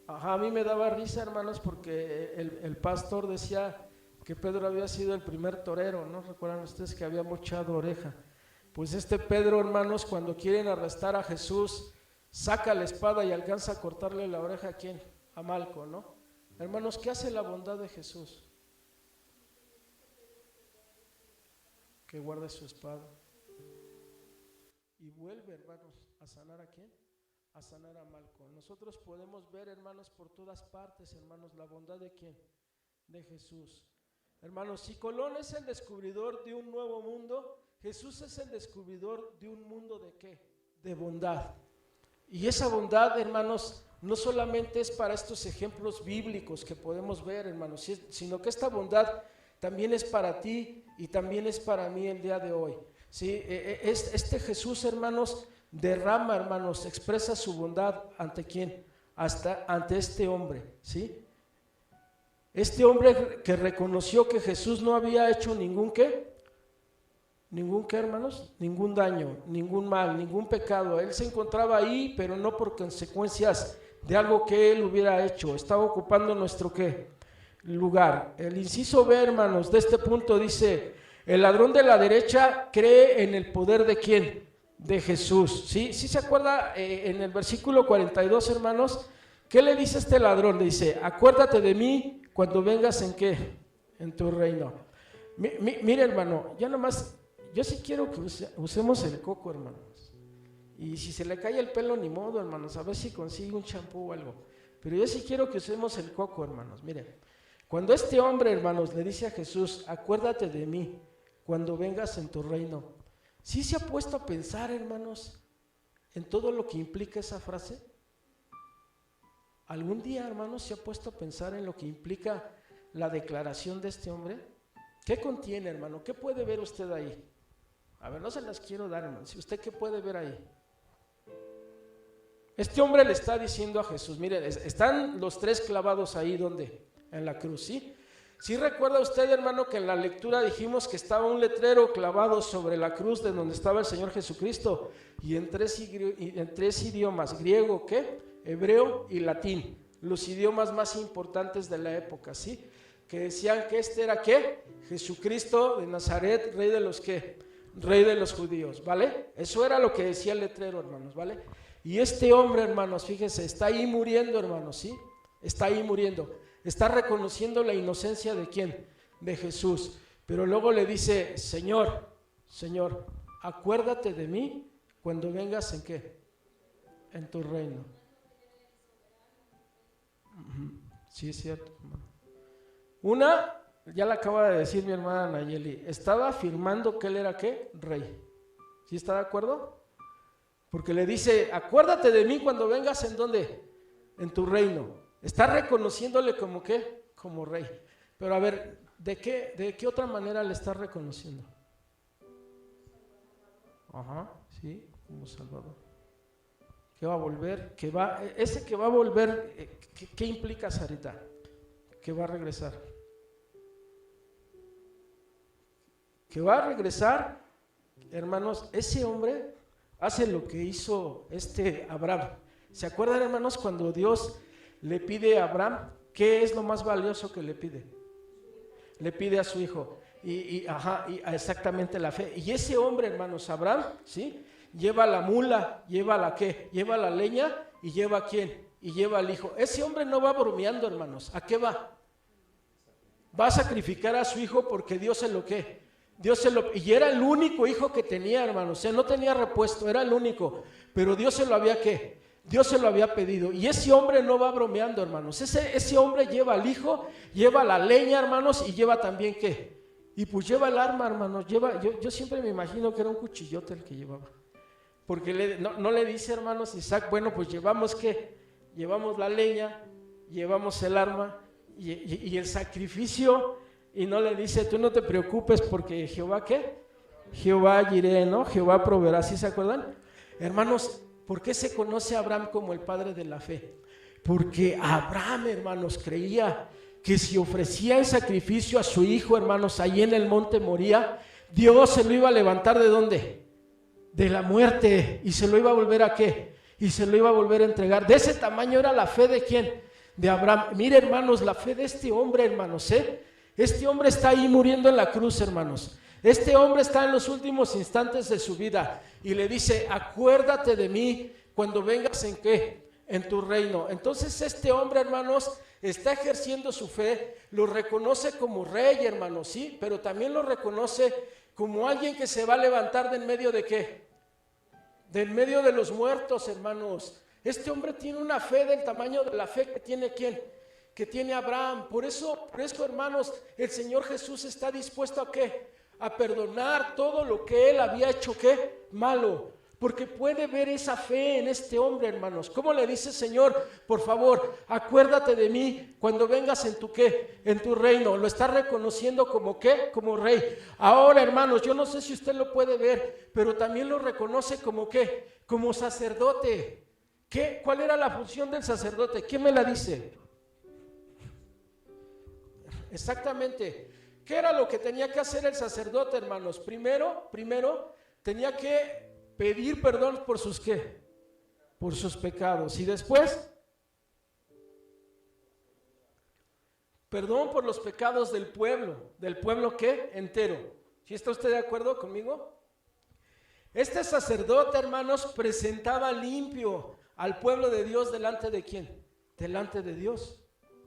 A mí me daba risa, hermanos, porque el pastor decía que Pedro había sido el primer torero, ¿no? ¿Recuerdan ustedes que había mochado oreja? Pues este Pedro, hermanos, cuando quieren arrestar a Jesús, saca la espada y alcanza a cortarle la oreja. ¿A quién? A Malco, ¿no? Hermanos, ¿qué hace la bondad de Jesús? Que guarde su espada y vuelve, hermanos, a sanar ¿a quién? A sanar a Malco. Nosotros podemos ver, hermanos, por todas partes, hermanos, la bondad de ¿quién? De Jesús. Hermanos, si Colón es el descubridor de un nuevo mundo, Jesús es el descubridor de un mundo ¿de qué? De bondad. Y esa bondad, hermanos, no solamente es para estos ejemplos bíblicos que podemos ver, hermanos, sino que esta bondad también es para ti y también es para mí el día de hoy. ¿Sí? Este Jesús, hermanos, derrama, hermanos, expresa su bondad ¿ante quién? Ante este hombre, ¿sí? Este hombre que reconoció que Jesús no había hecho ningún ¿qué? Ningún ¿qué, hermanos? Ningún daño, ningún mal, ningún pecado. Él se encontraba ahí, pero no por consecuencias de algo que él hubiera hecho. Estaba ocupando nuestro ¿qué? Lugar. El inciso B, hermanos, de este punto dice: el ladrón de la derecha cree en el poder ¿de quién? De Jesús. ¿Sí? ¿Sí se acuerda en el versículo 42, hermanos? ¿Qué le dice este ladrón? Le dice: acuérdate de mí cuando vengas ¿en qué? En tu reino. Mire, hermano, ya nomás, yo sí quiero que usemos el coco, hermanos. Y si se le cae el pelo, ni modo, hermanos, a ver si consigue un champú o algo. Pero yo sí quiero que usemos el coco, hermanos. Miren, cuando este hombre, hermanos, le dice a Jesús: acuérdate de mí cuando vengas en tu reino, ¿sí se ha puesto a pensar, hermanos, en todo lo que implica esa frase? ¿Algún día, hermanos, se ha puesto a pensar en lo que implica la declaración de este hombre? ¿Qué contiene, hermano? ¿Qué puede ver usted ahí? A ver, no se las quiero dar, hermano. ¿Usted qué puede ver ahí? Este hombre le está diciendo a Jesús, miren, están los tres clavados ahí, ¿dónde? En la cruz, ¿sí? ¿Sí recuerda usted, hermano, que en la lectura dijimos que estaba un letrero clavado sobre la cruz de donde estaba el Señor Jesucristo? Y en tres idiomas, griego, ¿qué? Hebreo y latín, los idiomas más importantes de la época, ¿sí? Que decían que este era ¿qué? Jesucristo de Nazaret, rey de los ¿qué? Rey de los judíos, ¿vale? Eso era lo que decía el letrero, hermanos, ¿vale? Y este hombre, hermanos, fíjense, está ahí muriendo, hermanos, ¿sí? Está ahí muriendo. Está reconociendo la inocencia ¿de quién? De Jesús. Pero luego le dice: Señor, Señor, acuérdate de mí cuando vengas ¿en qué? En tu reino. Sí, es cierto, hermano. Una, ya la acaba de decir mi hermana Nayeli, estaba afirmando que él era ¿qué? Rey. ¿Sí está de acuerdo? Porque le dice: acuérdate de mí cuando vengas ¿en dónde? En tu reino. Está reconociéndole como ¿qué? Como rey. Pero a ver, ¿de qué otra manera le está reconociendo? Ajá, sí, como Salvador. Que va a volver, ese que va a volver, ¿qué implica, Sarita? Que va a regresar. Que va a regresar, hermanos, ese hombre hace lo que hizo Abraham. ¿Se acuerdan, hermanos, cuando Dios le pide a Abraham, qué es lo más valioso que le pide? Le pide a su hijo. Y exactamente la fe. Y ese hombre, hermanos, Abraham, ¿sí? lleva la mula, lleva la ¿qué? Lleva la leña y lleva ¿a quién? Y lleva al hijo. Ese hombre no va bromeando, hermanos. ¿A qué va? Va a sacrificar a su hijo porque Dios se lo ¿qué? Dios se lo, y era el único hijo que tenía, hermanos. O sea, no tenía repuesto, era el único. Pero Dios se lo había ¿qué? Dios se lo había pedido. Y ese hombre no va bromeando, hermanos. Ese hombre lleva al hijo, lleva la leña, hermanos, y lleva también ¿qué? Y pues lleva el arma, hermanos. Yo siempre me imagino que era un cuchillote el que llevaba. Porque no le dice, hermanos, Isaac, bueno, pues llevamos ¿qué? Llevamos la leña, llevamos el arma y el sacrificio, y no le dice, tú no te preocupes porque Jehová ¿qué? Jehová Jireh, ¿no? Jehová proveerá, ¿sí se acuerdan? Hermanos, ¿por qué se conoce a Abraham como el padre de la fe? Porque Abraham, hermanos, creía que si ofrecía el sacrificio a su hijo, hermanos, allí en el monte Moría, Dios se lo iba a levantar ¿de dónde? De la muerte, y se lo iba a volver ¿a qué? Y se lo iba a volver a entregar. De ese tamaño era la fe de ¿quién? De Abraham. Mire, hermanos, la fe de este hombre, hermanos, este hombre está ahí muriendo en la cruz, hermanos. Este hombre está en los últimos instantes de su vida y le dice, acuérdate de mí cuando vengas ¿en qué? En tu reino. Entonces este hombre, hermanos, está ejerciendo su fe, lo reconoce como rey, hermanos, sí, pero también lo reconoce como alguien que se va a levantar de en medio de ¿qué? De en medio de los muertos, hermanos. Este hombre tiene una fe del tamaño de la fe que tiene ¿quién? Que tiene Abraham. Por eso, hermanos, el Señor Jesús está dispuesto ¿a qué? A perdonar todo lo que él había hecho ¿qué? Malo. Porque puede ver esa fe en este hombre, hermanos. ¿Cómo le dice, Señor? Por favor, acuérdate de mí cuando vengas en tu ¿qué? En tu reino. Lo está reconociendo como ¿qué? Como rey. Ahora, hermanos, yo no sé si usted lo puede ver, pero también lo reconoce como ¿qué? Como sacerdote. ¿Qué? ¿Cuál era la función del sacerdote? ¿Quién me la dice? Exactamente. ¿Qué era lo que tenía que hacer el sacerdote, hermanos? Primero, tenía que pedir perdón por sus ¿qué? Por sus pecados. Y después, perdón por los pecados del pueblo ¿qué? Entero. ¿Sí está usted de acuerdo conmigo? Este sacerdote, hermanos, presentaba limpio al pueblo de Dios delante de ¿quién? Delante de Dios.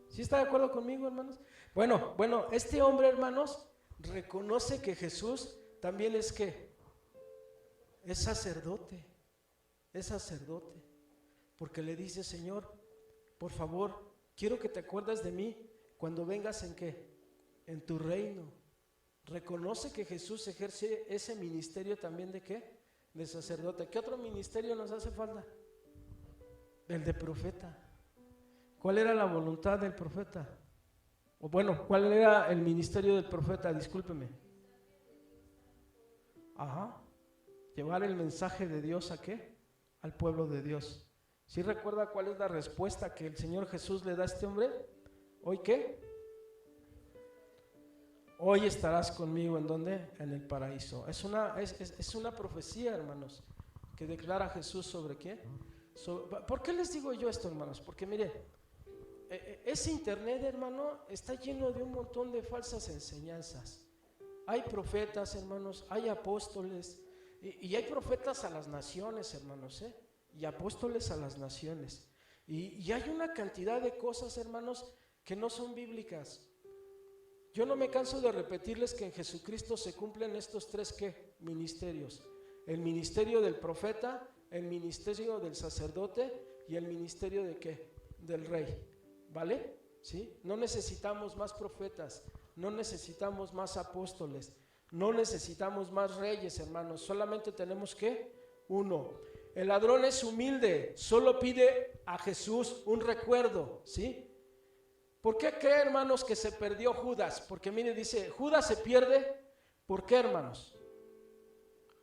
¿Sí está de acuerdo conmigo, hermanos? Bueno, este hombre, hermanos, reconoce que Jesús también es ¿qué? Es sacerdote, porque le dice, Señor, por favor, quiero que te acuerdes de mí cuando vengas ¿en qué? En tu reino. Reconoce que Jesús ejerce ese ministerio también ¿de qué? De sacerdote. ¿Qué otro ministerio nos hace falta? El de profeta. ¿Cuál era la voluntad del profeta? O bueno, ¿cuál era el ministerio del profeta? Discúlpeme. Llevar el mensaje de Dios ¿a qué? Al pueblo de Dios. ¿Sí recuerda cuál es la respuesta que el Señor Jesús le da a este hombre? ¿Hoy qué? Hoy estarás conmigo, ¿en dónde? En el paraíso. Es una profecía, hermanos, que declara Jesús sobre ¿qué? ¿Por qué les digo yo esto, hermanos? Porque mire, ese internet, hermano, está lleno de un montón de falsas enseñanzas. Hay profetas, hermanos, hay apóstoles, y hay profetas a las naciones, hermanos, y apóstoles a las naciones. Y hay una cantidad de cosas, hermanos, que no son bíblicas. Yo no me canso de repetirles que en Jesucristo se cumplen estos tres ¿qué? Ministerios. El ministerio del profeta, el ministerio del sacerdote y el ministerio de ¿qué? Del rey. ¿Vale? ¿Sí? No necesitamos más profetas, no necesitamos más apóstoles, no necesitamos más reyes, hermanos. Solamente tenemos ¿qué? Uno. El ladrón es humilde, solo pide a Jesús un recuerdo, ¿sí? ¿Por qué cree, hermanos, que se perdió Judas? Porque mire, dice, Judas se pierde. ¿Por qué, hermanos?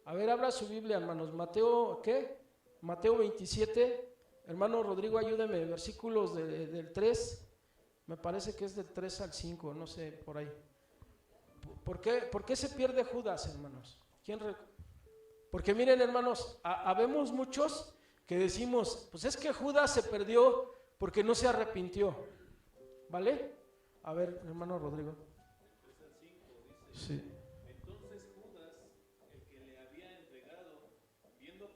A ver, abra su Biblia, hermanos. Mateo, ¿qué? Mateo 27. Hermano Rodrigo, ayúdeme, versículos del 3. Me parece que es del 3 al 5, no sé, por ahí. ¿Por qué se pierde Judas, hermanos? Porque miren, hermanos, habemos muchos que decimos, pues es que Judas se perdió porque no se arrepintió. ¿Vale? A ver, hermano Rodrigo. Sí. Entonces Judas, el que le había entregado, viendo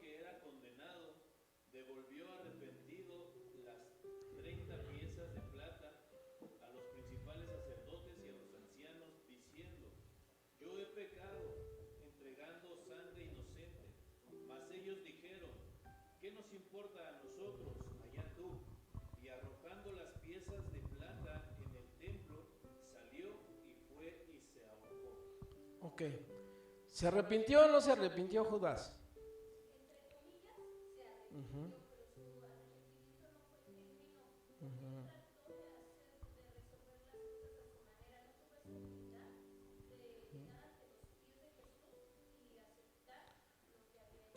nos importa a nosotros? Allá tú. Y arrojando las piezas de plata en el templo, salió y fue y se ahorcó. Ok. ¿Se arrepintió o no se arrepintió Judas? Uh-huh. Uh-huh.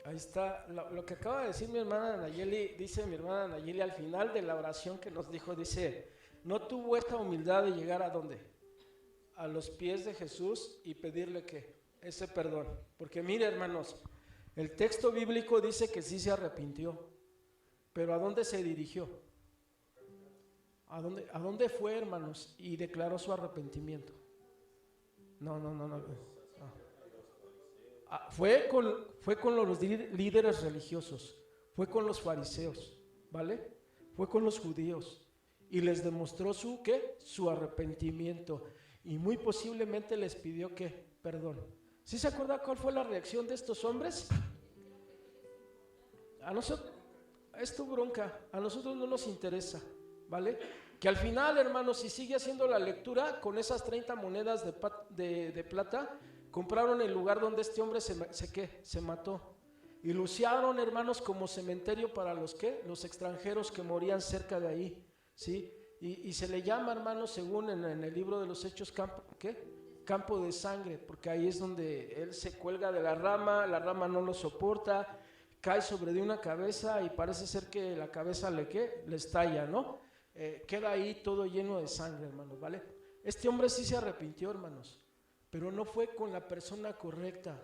Ahí está, lo que acaba de decir mi hermana Nayeli, dice mi hermana Nayeli al final de la oración que nos dijo, dice, no tuvo esta humildad de llegar a ¿dónde? A los pies de Jesús y pedirle que ese perdón, porque mire hermanos, el texto bíblico dice que sí se arrepintió, pero ¿a dónde se dirigió? ¿A dónde fue, hermanos? Y declaró su arrepentimiento. No. Fue con los líderes religiosos, fue con los fariseos, ¿vale? Fue con los judíos y les demostró su arrepentimiento y muy posiblemente les pidió ¿qué? Perdón. ¿Sí se acuerda cuál fue la reacción de estos hombres? A nosotros, es tu bronca, a nosotros no nos interesa, ¿vale? Que al final, hermanos, si sigue haciendo la lectura, con esas 30 monedas de plata, compraron el lugar donde este hombre se mató. Y lo usaron, hermanos, como cementerio para los extranjeros que morían cerca de ahí, ¿sí? Y se le llama, hermanos, según en el libro de los Hechos, campo de sangre, porque ahí es donde él se cuelga de la rama no lo soporta, cae sobre de una cabeza y parece ser que la cabeza le estalla, ¿no? Queda ahí todo lleno de sangre, hermanos, ¿vale? Este hombre sí se arrepintió, hermanos, pero no fue con la persona correcta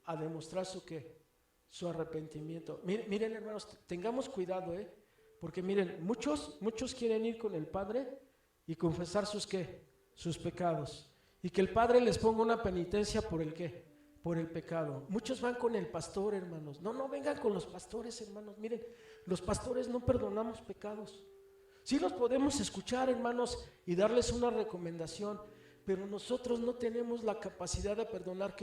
a demostrar su arrepentimiento. Miren, hermanos, tengamos cuidado, porque miren, muchos quieren ir con el Padre y confesar sus pecados, y que el Padre les ponga una penitencia por el pecado. Muchos van con el pastor, hermanos. No vengan con los pastores, hermanos. Miren, los pastores no perdonamos pecados. Sí los podemos escuchar, hermanos, y darles una recomendación, pero nosotros no tenemos la capacidad de perdonar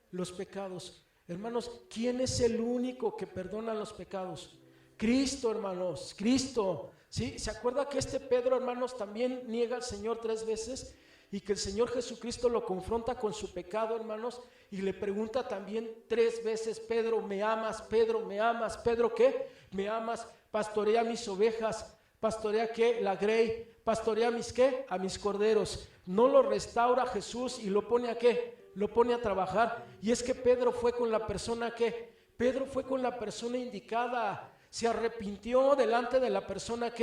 los pecados. Hermanos, ¿quién es el único que perdona los pecados? Cristo, hermanos, Cristo. ¿Sí? ¿Se acuerda que Pedro, hermanos, también niega al Señor 3 veces? Y que el Señor Jesucristo lo confronta con su pecado, hermanos, y le pregunta también 3 veces, Pedro, ¿me amas? Pedro, ¿me amas? Pedro, ¿qué? ¿Me amas? Pastorea mis ovejas. ¿Pastorea qué? La grey. ¿Pastorea mis qué? A mis corderos. No lo restaura Jesús y lo pone a qué? Lo pone a trabajar. Y es que Pedro fue con la persona Pedro fue con la persona indicada. Se arrepintió delante de la persona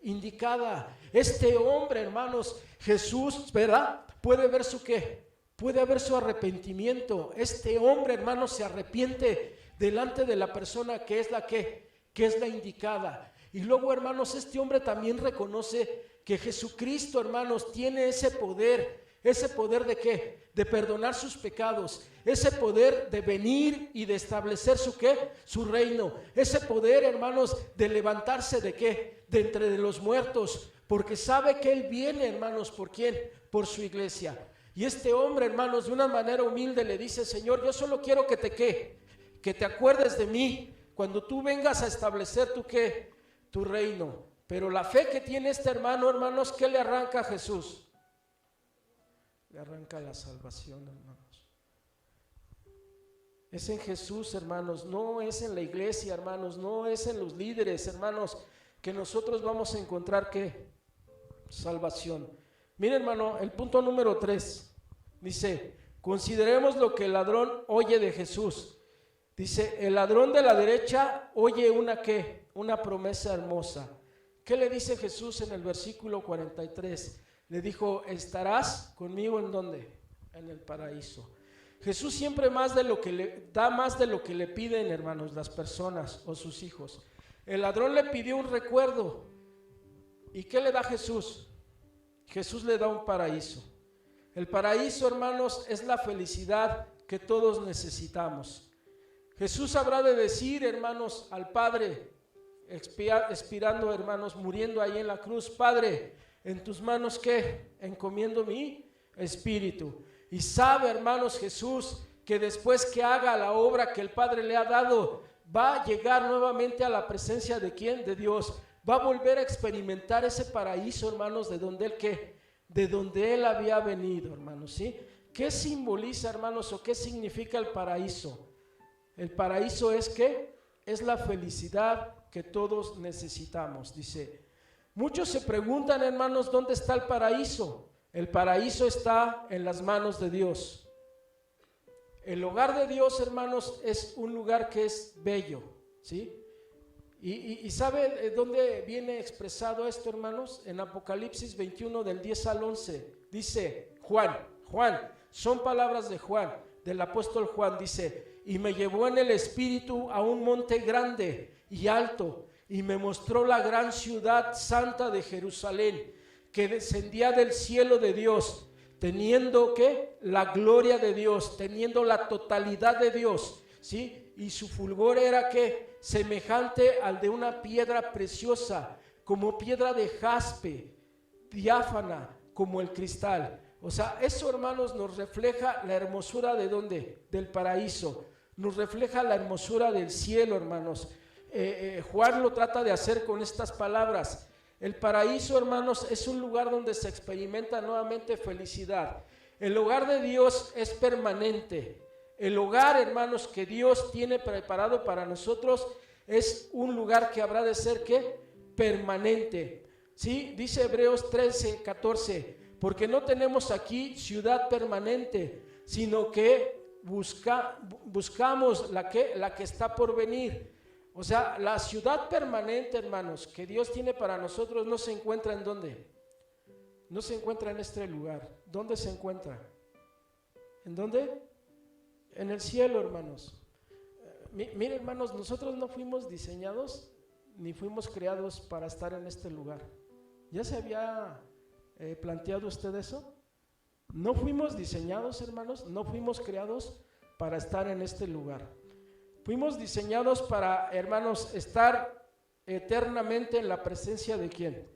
indicada. Este hombre, hermanos, Jesús, ¿verdad? Puede ver su arrepentimiento. Este hombre, hermanos, se arrepiente delante de la persona que es la indicada. Y luego, hermanos, este hombre también reconoce que Jesucristo, hermanos, tiene ese poder de ¿qué? De perdonar sus pecados, ese poder de venir y de establecer su reino, ese poder, hermanos, de levantarse de ¿qué? De entre los muertos, porque sabe que Él viene, hermanos, ¿por quién? Por su iglesia. Y este hombre, hermanos, de una manera humilde le dice, Señor, yo solo quiero que te acuerdes de mí cuando tú vengas a establecer tu reino. Pero la fe que tiene este hermano, hermanos, ¿qué le arranca a Jesús? Le arranca la salvación, hermanos. Es en Jesús, hermanos, no es en la iglesia, hermanos, no es en los líderes, hermanos, que nosotros vamos a encontrar salvación. Mire, hermano, el punto número 3 dice, consideremos lo que el ladrón oye de Jesús. Dice, el ladrón de la derecha oye una promesa hermosa. ¿Qué le dice Jesús en el versículo 43? Le dijo, estarás conmigo ¿en dónde? En el paraíso. Jesús siempre da más de lo que le piden, hermanos, las personas o sus hijos. El ladrón le pidió un recuerdo. ¿Y qué le da Jesús? Jesús le da un paraíso. El paraíso, hermanos, es la felicidad que todos necesitamos. Jesús habrá de decir, hermanos, al Padre, expirando, hermanos, muriendo ahí en la cruz, Padre, en tus manos encomiendo mi espíritu. Y sabe, hermanos, Jesús, que después que haga la obra que el Padre le ha dado, va a llegar nuevamente a la presencia de ¿quién? De Dios. Va a volver a experimentar ese paraíso, hermanos, de donde él ¿qué? De donde él había venido, hermanos, ¿sí? ¿Qué simboliza, hermanos, o qué significa el paraíso? El paraíso es ¿qué? Es la felicidad que todos necesitamos, dice. Muchos se preguntan, hermanos, ¿dónde está el paraíso? El paraíso está en las manos de Dios. El hogar de Dios, hermanos, es un lugar que es bello, ¿sí? Y ¿sabe dónde viene expresado esto, hermanos? En Apocalipsis 21 del 10 al 11, dice Juan, son palabras de Juan, del apóstol Juan, dice, y me llevó en el espíritu a un monte grande y alto, y me mostró la gran ciudad santa de Jerusalén, que descendía del cielo de Dios, teniendo ¿qué? La gloria de Dios, teniendo la totalidad de Dios, ¿sí? Y su fulgor era ¿qué? Semejante al de una piedra preciosa, como piedra de jaspe, diáfana como el cristal. O sea, eso, hermanos, nos refleja la hermosura de ¿dónde? Del paraíso, nos refleja la hermosura del cielo, hermanos. Juan lo trata de hacer con estas palabras. El paraíso, hermanos, es un lugar donde se experimenta nuevamente felicidad. El hogar de Dios es permanente. El hogar, hermanos, que Dios tiene preparado para nosotros es un lugar que habrá de ser ¿qué? Permanente. ¿Sí? Dice Hebreos 13, 14, porque no tenemos aquí ciudad permanente, sino que buscamos la que está por venir. O sea, la ciudad permanente, hermanos, que Dios tiene para nosotros no se encuentra ¿en dónde? No se encuentra en este lugar. ¿Dónde se encuentra? ¿En dónde? En el cielo, hermanos. Miren, hermanos, nosotros no fuimos diseñados ni fuimos creados para estar en este lugar. ¿Ya se había planteado usted eso? No fuimos diseñados, hermanos, no fuimos creados para estar en este lugar. Fuimos diseñados para, hermanos, estar eternamente en la presencia de ¿quién?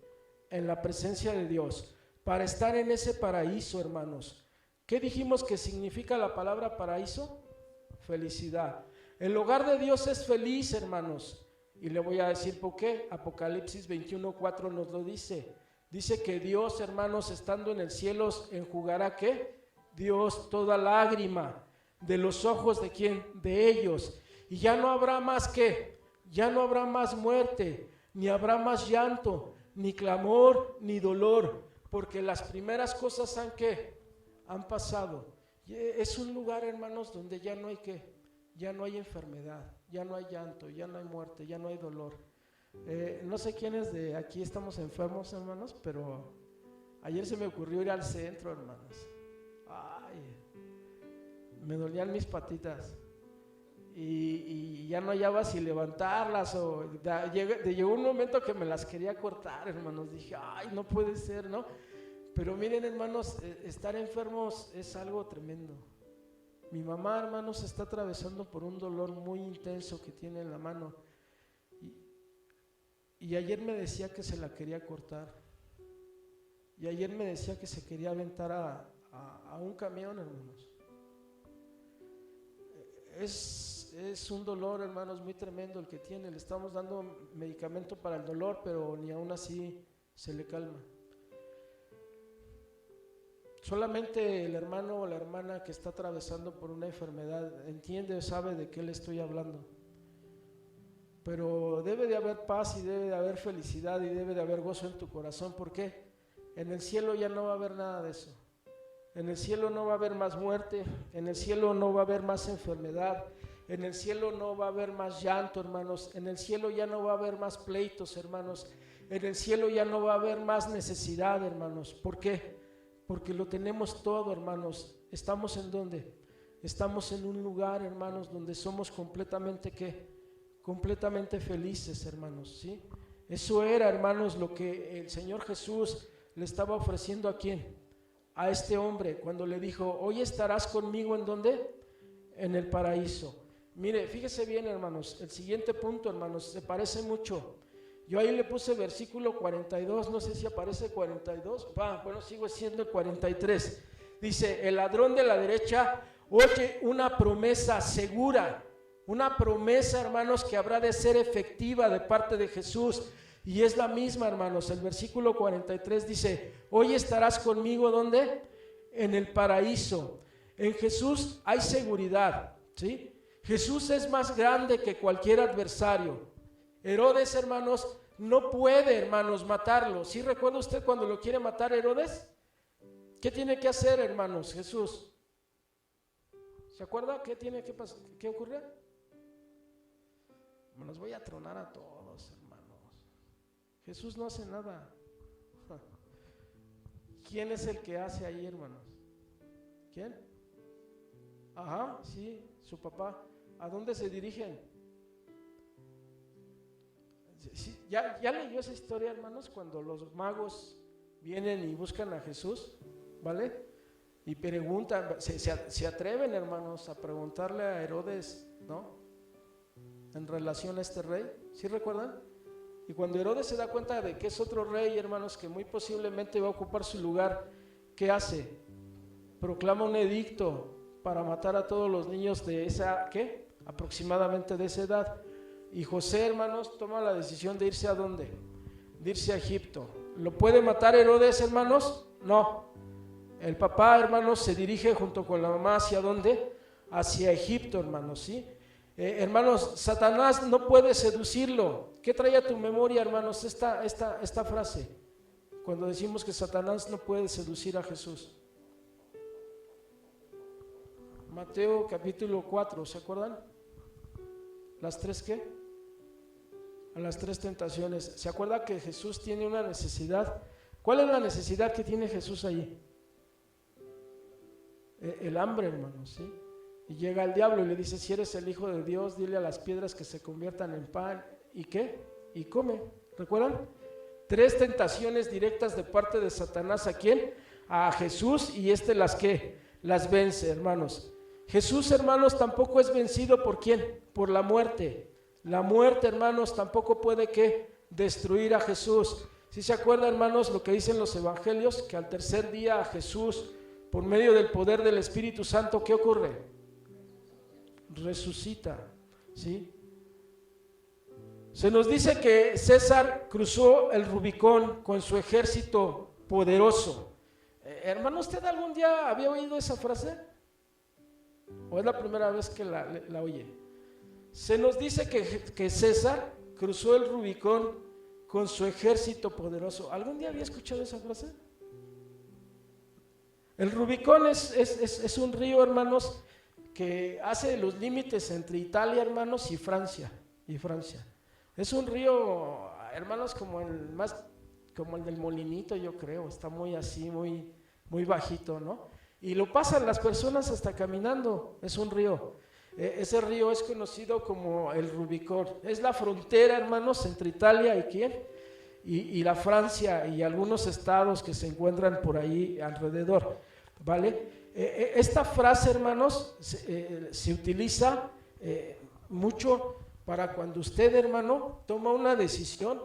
En la presencia de Dios, para estar en ese paraíso, hermanos. ¿Qué dijimos que significa la palabra paraíso? Felicidad. El hogar de Dios es feliz, hermanos. Y le voy a decir por qué. Apocalipsis 21:4 nos lo dice. Dice que Dios, hermanos, estando en el cielo, enjugará ¿qué? Dios toda lágrima de los ojos de ¿quién? De ellos. Y ya no habrá más ¿qué? Ya no habrá más muerte, ni habrá más llanto, ni clamor, ni dolor, porque las primeras cosas han ¿qué? Han pasado. Es un lugar, hermanos, donde ya no hay ¿qué? Ya no hay enfermedad, ya no hay llanto, ya no hay muerte, ya no hay dolor. No sé quiénes de aquí estamos enfermos, hermanos, pero ayer se me ocurrió ir al centro, hermanos. Ay, me dolían mis patitas y ya no hallaba si levantarlas o llegó un momento que me las quería cortar, hermanos. Dije, ay, no puede ser, ¿no? Pero miren, hermanos, estar enfermos es algo tremendo. Mi mamá, hermanos, está atravesando por un dolor muy intenso que tiene en la mano. Y ayer me decía que se la quería cortar. Y ayer me decía que se quería aventar a un camión, hermanos. Es un dolor, hermanos, muy tremendo el que tiene. Le estamos dando medicamento para el dolor, pero ni aún así se le calma. Solamente el hermano o la hermana que está atravesando por una enfermedad entiende o sabe de qué le estoy hablando. Pero debe de haber paz y debe de haber felicidad y debe de haber gozo en tu corazón. ¿Por qué? En el cielo ya no va a haber nada de eso. En el cielo no va a haber más muerte, en el cielo no va a haber más enfermedad, en el cielo no va a haber más llanto, hermanos, en el cielo ya no va a haber más pleitos, hermanos, en el cielo ya no va a haber más necesidad, hermanos. ¿Por qué? Porque lo tenemos todo, hermanos. ¿Estamos en dónde? Estamos en un lugar, hermanos, donde somos completamente ¿qué? Completamente felices, hermanos, ¿sí? Eso era, hermanos, lo que el Señor Jesús le estaba ofreciendo ¿a quién? A este hombre, cuando le dijo, hoy estarás conmigo ¿en dónde? En el paraíso. Mire, fíjese bien, hermanos, el siguiente punto, hermanos, se parece mucho. Yo ahí le puse versículo 42, no sé si aparece 42, bueno, sigo siendo el 43. Dice, el ladrón de la derecha oye una promesa segura una promesa, hermanos, que habrá de ser efectiva de parte de Jesús. Y es la misma, hermanos. El versículo 43 dice: hoy estarás conmigo, ¿dónde? En el paraíso. En Jesús hay seguridad, ¿sí? Jesús es más grande que cualquier adversario. Herodes, hermanos, no puede, hermanos, matarlo. ¿Sí recuerda usted cuando lo quiere matar Herodes? ¿Qué tiene que hacer, hermanos, Jesús? ¿Se acuerda qué tiene que pasar? ¿Qué ocurre? Me los voy a tronar a todos, hermanos. Jesús no hace nada. ¿Quién es el que hace ahí, hermanos? ¿Quién? Ajá, sí, su papá. ¿A dónde se dirigen? Sí, ¿ya leyó esa historia, hermanos? Cuando los magos vienen y buscan a Jesús, ¿vale? Y preguntan, se atreven, hermanos, a preguntarle a Herodes, ¿no? En relación a este rey, ¿sí recuerdan? Y cuando Herodes se da cuenta de que es otro rey, hermanos, que muy posiblemente va a ocupar su lugar, ¿qué hace? Proclama un edicto para matar a todos los niños de esa, ¿qué? Aproximadamente de esa edad. Y José, hermanos, toma la decisión de irse ¿a dónde? De irse a Egipto. ¿Lo puede matar Herodes, hermanos? No. El papá, hermanos, se dirige junto con la mamá ¿hacia dónde? Hacia Egipto, hermanos, ¿sí? Hermanos, Satanás no puede seducirlo. ¿Qué trae a tu memoria, hermanos, esta frase? Cuando decimos que Satanás no puede seducir a Jesús. Mateo capítulo 4, ¿se acuerdan? ¿Las tres qué? A las tres tentaciones. ¿Se acuerda que Jesús tiene una necesidad? ¿Cuál es la necesidad que tiene Jesús allí? El hambre, hermanos, ¿sí? Y llega el diablo y le dice: si eres el Hijo de Dios, dile a las piedras que se conviertan en pan. ¿Y qué? Y come. ¿Recuerdan? Tres tentaciones directas de parte de Satanás. ¿A quién? A Jesús. Y las ¿qué? Las vence, hermanos. Jesús, hermanos, tampoco es vencido ¿por quién? Por la muerte. La muerte, hermanos, tampoco puede ¿qué? Destruir a Jesús. ¿Sí se acuerdan, hermanos, lo que dicen los evangelios? Que al tercer día a Jesús, por medio del poder del Espíritu Santo, ¿qué ocurre? Resucita, ¿sí? Se nos dice que César cruzó el Rubicón con su ejército poderoso. Hermano, ¿usted algún día había oído esa frase? ¿O es la primera vez que la oye? Se nos dice que César cruzó el Rubicón con su ejército poderoso. ¿Algún día había escuchado esa frase? El Rubicón es un río, hermanos, que hace los límites entre Italia, hermanos, y Francia. Es un río, hermanos, como el del Molinito, yo creo. Está muy así, muy bajito, ¿no? Y lo pasan las personas hasta caminando. Es un río. Ese río es conocido como el Rubicón. Es la frontera, hermanos, entre Italia y ¿quién? Y la Francia y algunos estados que se encuentran por ahí alrededor, ¿vale? Esta frase, hermanos, se utiliza mucho para cuando usted, hermano, toma una decisión,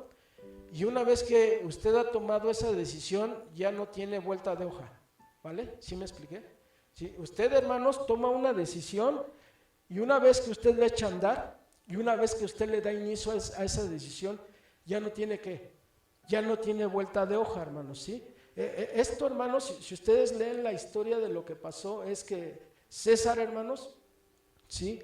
y una vez que usted ha tomado esa decisión ya no tiene vuelta de hoja, ¿vale? ¿Sí me expliqué? ¿Sí? Usted, hermanos, toma una decisión, y una vez que usted le echa a andar, y una vez que usted le da inicio a esa decisión, ya no tiene vuelta de hoja, hermanos, ¿sí? Esto, hermanos, si ustedes leen la historia de lo que pasó, es que César, hermanos, ¿sí?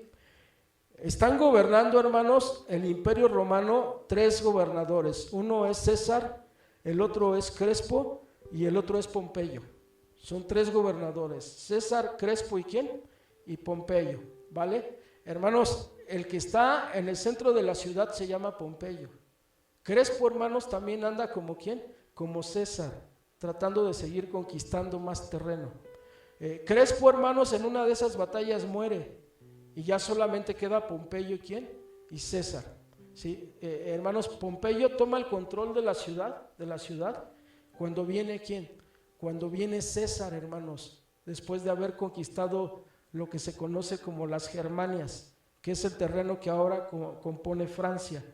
Están gobernando, hermanos, el Imperio Romano, tres gobernadores. Uno es César, el otro es Crespo y el otro es Pompeyo. Son tres gobernadores: César, Crespo y ¿quién? Y Pompeyo, ¿vale? Hermanos, el que está en el centro de la ciudad se llama Pompeyo. Crespo, hermanos, también anda como ¿quién? Como César, tratando de seguir conquistando más terreno. Crespo, hermanos, en una de esas batallas muere, y ya solamente queda Pompeyo y ¿quién? Y César, ¿sí? Hermanos, Pompeyo toma el control de la ciudad cuando viene ¿quién? Cuando viene César, hermanos, después de haber conquistado lo que se conoce como las Germanias, que es el terreno que ahora compone Francia.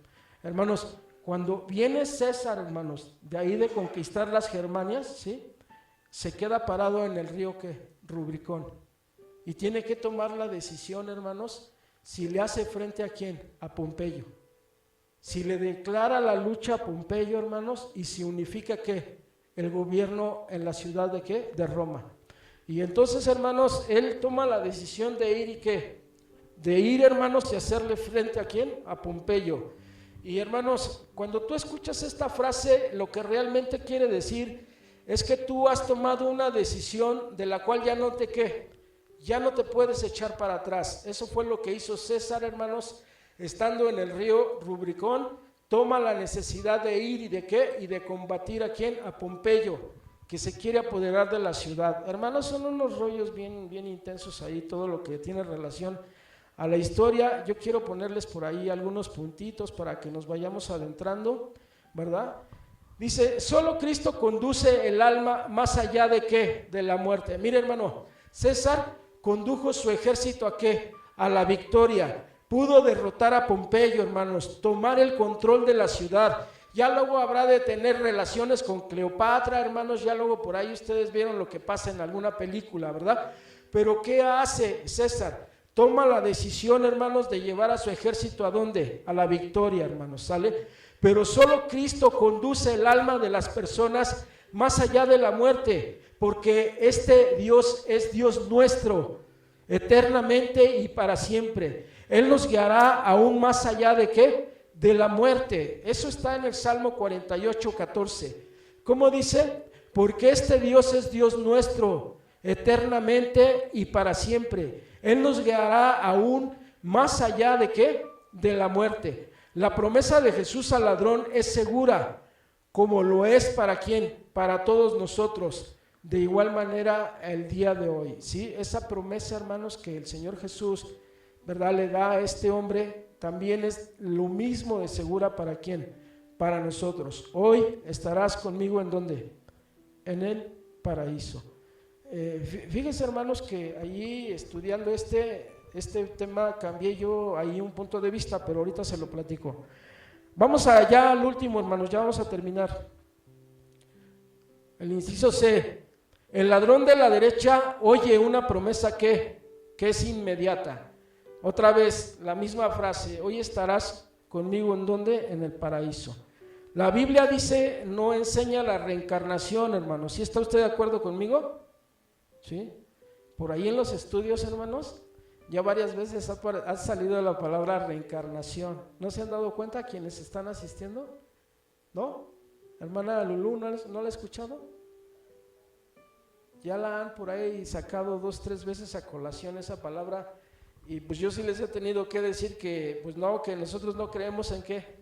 Hermanos, cuando viene César, hermanos, de ahí de conquistar las Germanias, ¿sí? Se queda parado en el río ¿qué? Rubicón, y tiene que tomar la decisión, hermanos, si le hace frente a quién, a Pompeyo. Si le declara la lucha a Pompeyo, hermanos, y se unifica ¿qué? El gobierno en la ciudad de ¿qué? De Roma. Y entonces, hermanos, él toma la decisión de ir y ¿qué? De ir, hermanos, y hacerle frente a ¿quién? A Pompeyo. Y hermanos, cuando tú escuchas esta frase, lo que realmente quiere decir es que tú has tomado una decisión de la cual ya no te ¿qué? Ya no te puedes echar para atrás. Eso fue lo que hizo César, hermanos, estando en el río Rubricón, toma la necesidad de ir y de ¿qué? Y de combatir a ¿quién? A Pompeyo, que se quiere apoderar de la ciudad. Hermanos, son unos rollos bien intensos ahí, todo lo que tiene relación a la historia. Yo quiero ponerles por ahí algunos puntitos para que nos vayamos adentrando, ¿verdad? Dice, solo Cristo conduce el alma más allá de ¿qué? De la muerte. Mire, hermano, César condujo su ejército a ¿qué? A la victoria. Pudo derrotar a Pompeyo, hermanos, tomar el control de la ciudad. Ya luego habrá de tener relaciones con Cleopatra, hermanos, ya luego por ahí ustedes vieron lo que pasa en alguna película, ¿verdad? Pero ¿qué hace César? Toma la decisión, hermanos, de llevar a su ejército ¿a dónde? A la victoria, hermanos, ¿sale? Pero solo Cristo conduce el alma de las personas más allá de la muerte, porque este Dios es Dios nuestro, eternamente y para siempre. Él nos guiará aún más allá de ¿qué? De la muerte. Eso está en el Salmo 48:14. ¿Cómo dice? Porque este Dios es Dios nuestro, eternamente y para siempre. Él nos guiará aún más allá de ¿qué? De la muerte. La promesa de Jesús al ladrón es segura, como lo es para ¿quién? Para todos nosotros. De igual manera el día de hoy, ¿sí? Esa promesa, hermanos, que el Señor Jesús, ¿verdad?, le da a este hombre, también es lo mismo de segura para ¿quién? Para nosotros. Hoy estarás conmigo ¿en dónde? En el paraíso. Fíjense, hermanos, que allí estudiando este tema cambié yo ahí un punto de vista, pero ahorita se lo platico. Vamos allá al último, hermanos, ya vamos a terminar. El inciso C. El ladrón de la derecha oye una promesa que es inmediata. Otra vez la misma frase, hoy estarás conmigo ¿en dónde? En el paraíso. La Biblia dice, no enseña la reencarnación, hermanos. ¿Sí está usted de acuerdo conmigo? ¿Sí? Por ahí en los estudios, hermanos, ya varias veces ha salido la palabra reencarnación. ¿No se han dado cuenta quienes están asistiendo? ¿No? Hermana Lulú, ¿no la ha escuchado? Ya la han por ahí sacado 2, 3 veces a colación esa palabra, y pues yo sí les he tenido que decir que pues no, que nosotros no creemos en ¿qué?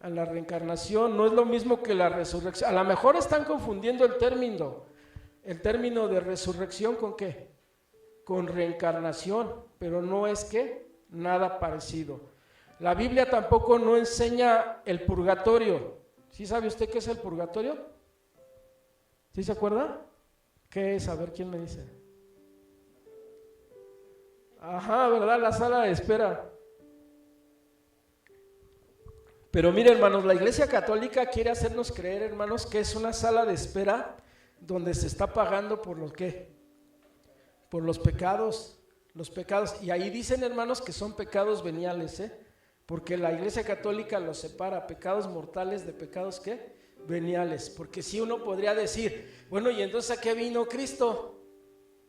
En la reencarnación. No es lo mismo que la resurrección. A lo mejor están confundiendo el término de resurrección ¿con qué? Con reencarnación, pero no es ¿qué? Nada parecido. La Biblia tampoco no enseña el purgatorio. ¿Sí sabe usted qué es el purgatorio? ¿Sí se acuerda? ¿Qué es? A ver, ¿quién me dice? Ajá, ¿verdad? La sala de espera. Pero mire, hermanos, la Iglesia Católica quiere hacernos creer, hermanos, que es una sala de espera donde se está pagando por lo que, por los pecados, y ahí dicen, hermanos, que son pecados veniales, porque la Iglesia Católica los separa, pecados mortales de pecados ¿qué? Veniales, porque si uno podría decir, bueno, y entonces ¿a qué vino Cristo?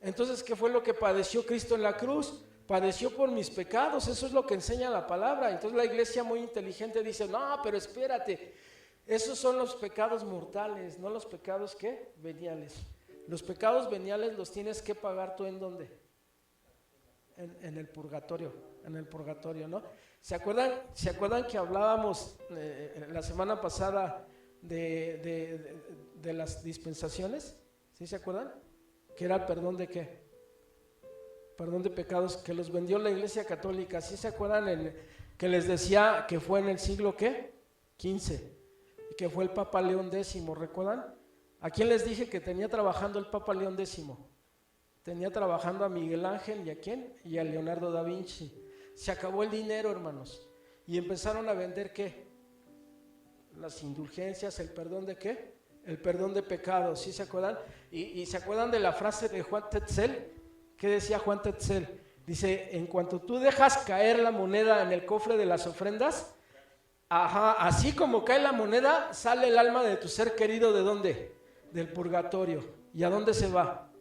Entonces, ¿qué fue lo que padeció Cristo en la cruz? Padeció por mis pecados, eso es lo que enseña la palabra. Entonces la iglesia muy inteligente dice, no, pero espérate, esos son los pecados mortales, no los pecados ¿qué? Veniales. Los pecados veniales los tienes que pagar tú ¿en dónde? En el purgatorio, ¿no? ¿Se acuerdan que hablábamos la semana pasada de las dispensaciones? ¿Sí se acuerdan? Que era el perdón de ¿qué? Perdón de pecados que los vendió la Iglesia Católica. ¿Sí se acuerdan que les decía que fue en el siglo ¿qué? XV, y que fue el Papa León X, ¿recuerdan? ¿A quién les dije que tenía trabajando el Papa León X? Tenía trabajando a Miguel Ángel, ¿y a quién? Y a Leonardo da Vinci. Se acabó el dinero, hermanos, y empezaron a vender ¿qué? Las indulgencias, el perdón de ¿qué? El perdón de pecados. ¿Sí se acuerdan? Y se acuerdan de la frase de Juan Tetzel. ¿Qué decía Juan Tetzel? Dice, en cuanto tú dejas caer la moneda en el cofre de las ofrendas, así como cae la moneda, sale el alma de tu ser querido, ¿de dónde? Del purgatorio. ¿Y a dónde se va?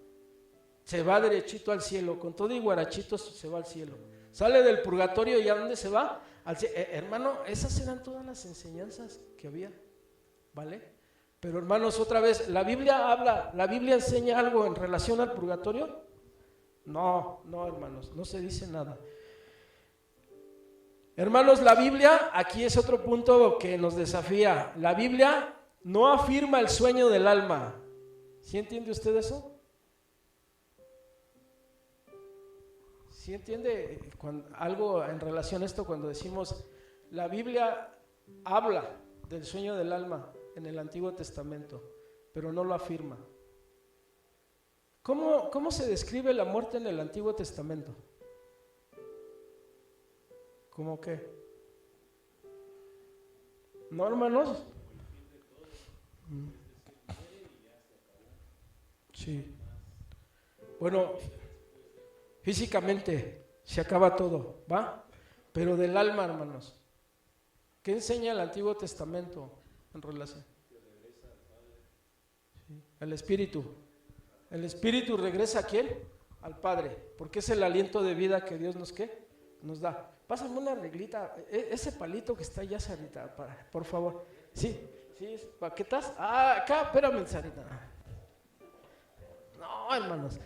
Se va derechito al cielo, con todo y guarachitos se va al cielo. Sale del purgatorio y ¿a dónde se va? Al cielo. Hermano, esas eran todas las enseñanzas que había, ¿vale? Pero hermanos, otra vez, ¿la Biblia habla, la Biblia enseña algo en relación al purgatorio? No, hermanos, no se dice nada. Hermanos, la Biblia, aquí es otro punto que nos desafía. La Biblia no afirma el sueño del alma. ¿Sí entiende usted eso? ¿Sí entiende algo en relación a esto cuando decimos la Biblia habla del sueño del alma en el Antiguo Testamento, pero no lo afirma? ¿Cómo se describe la muerte en el Antiguo Testamento? ¿Cómo qué? ¿No, hermanos? Sí. Bueno, físicamente se acaba todo, ¿va? Pero del alma, hermanos, ¿qué enseña el Antiguo Testamento en relación? Sí. El Espíritu. El Espíritu regresa ¿a quién? Al Padre, porque es el aliento de vida que Dios nos da. Pásame una reglita, ese palito que está allá, Sarita, por favor. Sí, paquetas. Acá, espérame, Sarita. No, hermanos.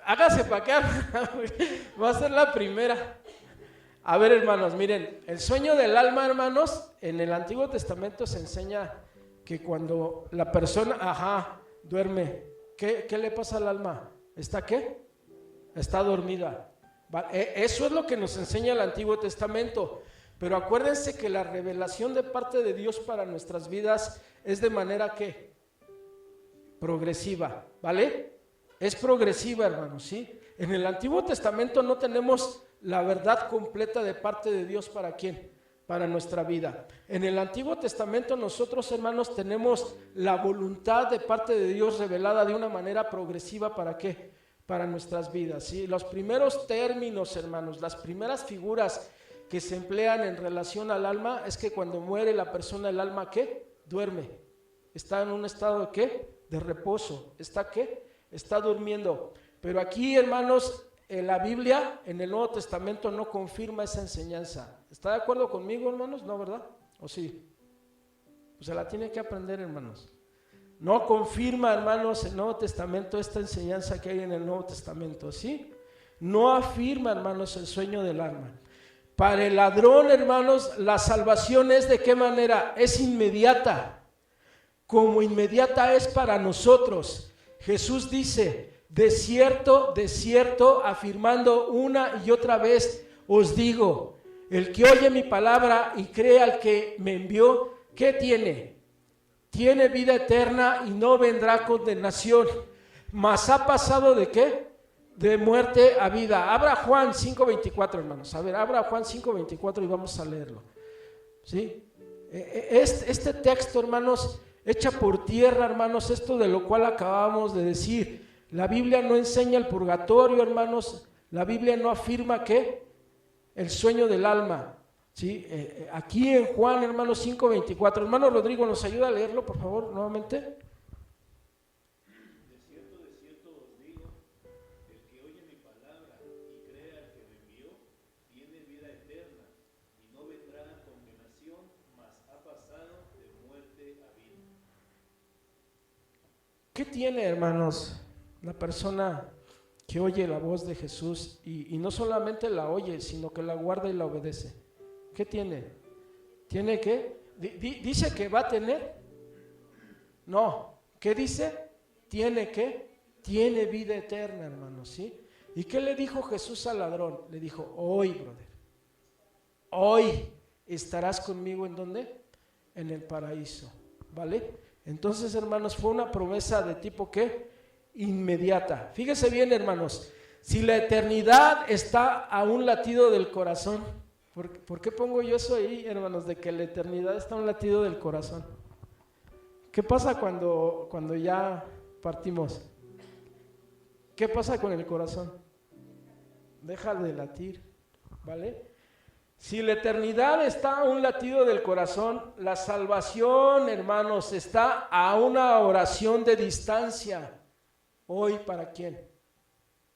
Hágase para acá. Va a ser la primera. A ver, hermanos, miren, el sueño del alma, hermanos, en el Antiguo Testamento se enseña que cuando la persona, duerme, ¿qué le pasa al alma? ¿Está qué? Está dormida. Eso es lo que nos enseña el Antiguo Testamento. Pero acuérdense que la revelación de parte de Dios para nuestras vidas es de manera ¿qué? Progresiva, ¿vale? Es progresiva, hermanos, ¿sí? En el Antiguo Testamento no tenemos la verdad completa de parte de Dios. ¿Para quién? Para nuestra vida. En el Antiguo Testamento nosotros, hermanos, tenemos la voluntad de parte de Dios revelada de una manera progresiva. ¿Para qué? Para nuestras vidas, ¿sí? Los primeros términos, hermanos, las primeras figuras que se emplean en relación al alma es que cuando muere la persona, el alma ¿qué? Duerme. Está en un estado de ¿qué? De reposo. ¿Está qué? Está durmiendo. Pero aquí, hermanos, en la Biblia, en el Nuevo Testamento no confirma esa enseñanza. ¿Está de acuerdo conmigo, hermanos? ¿No, verdad? ¿O sí? Pues se la tiene que aprender, hermanos. No confirma, hermanos, el Nuevo Testamento esta enseñanza que hay en el Nuevo Testamento, ¿sí? No afirma, hermanos, el sueño del alma. Para el ladrón, hermanos, la salvación es ¿de qué manera? Es inmediata. Como inmediata es para nosotros. Jesús dice, de cierto, afirmando una y otra vez, os digo, el que oye mi palabra y cree al que me envió, ¿qué tiene? Tiene vida eterna y no vendrá condenación, mas ha pasado ¿de qué? De muerte a vida. Abra Juan 5:24, hermanos. A ver, abra Juan 5:24 y vamos a leerlo. ¿Sí? Este texto, hermanos, echa por tierra, hermanos, esto de lo cual acabamos de decir. La Biblia no enseña el purgatorio, hermanos. La Biblia no afirma que el sueño del alma. ¿Sí? Aquí en Juan, hermanos, 5:24. Hermano Rodrigo, ¿nos ayuda a leerlo, por favor, nuevamente? De cierto os digo, el que oye mi palabra y cree al que me envió, tiene vida eterna, y no vendrá a condenación, mas ha pasado de muerte a vida. ¿Qué tiene, hermanos, la persona que oye la voz de Jesús y no solamente la oye, sino que la guarda y la obedece? ¿Qué tiene? ¿Tiene qué? ¿Dice que va a tener? No. ¿Qué dice? ¿Tiene qué? Tiene vida eterna, hermanos, ¿sí? ¿Y qué le dijo Jesús al ladrón? Le dijo, hoy, brother, hoy estarás conmigo, ¿en dónde? En el paraíso, ¿vale? Entonces, hermanos, fue una promesa de tipo ¿qué? Inmediata. Fíjese bien, hermanos, si la eternidad está a un latido del corazón, ¿por qué pongo yo eso ahí, hermanos, de que la eternidad está a un latido del corazón? ¿Qué pasa cuando ya partimos? ¿Qué pasa con el corazón? deja de latir, ¿vale? Si la eternidad está a un latido del corazón, la salvación, hermanos, está a una oración de distancia. Hoy, ¿para quién?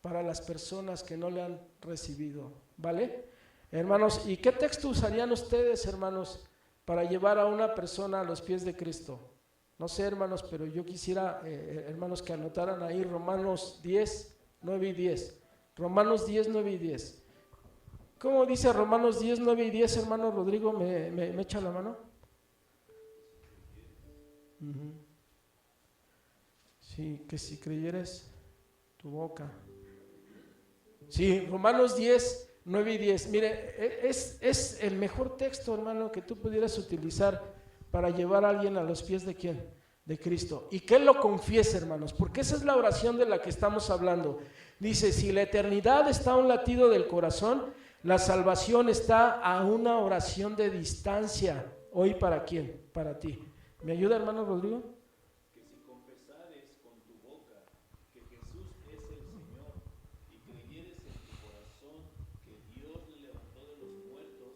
Para las personas que no le han recibido, ¿vale? Hermanos, ¿y qué texto usarían ustedes, hermanos, para llevar a una persona a los pies de Cristo? No sé, hermanos, pero yo quisiera, hermanos, que anotaran ahí Romanos 10, 9 y 10. Romanos 10, 9 y 10. ¿Cómo dice Romanos 10, 9 y 10, hermano Rodrigo? ¿Me echa la mano? Sí, que si creyeres tu boca. Sí, Romanos 10, 9 y 10. Mire, es el mejor texto, hermano, que tú pudieras utilizar para llevar a alguien a los pies de ¿quién? De Cristo. Y que Él lo confiese, hermanos, porque esa es la oración de la que estamos hablando. Dice, si la eternidad está a un latido del corazón, la salvación está a una oración de distancia. Hoy, ¿para quién? Para ti. ¿Me ayuda, hermano Rodrigo? Que si confesares con tu boca que Jesús es el Señor y creyeres en tu corazón que Dios le levantó de los muertos,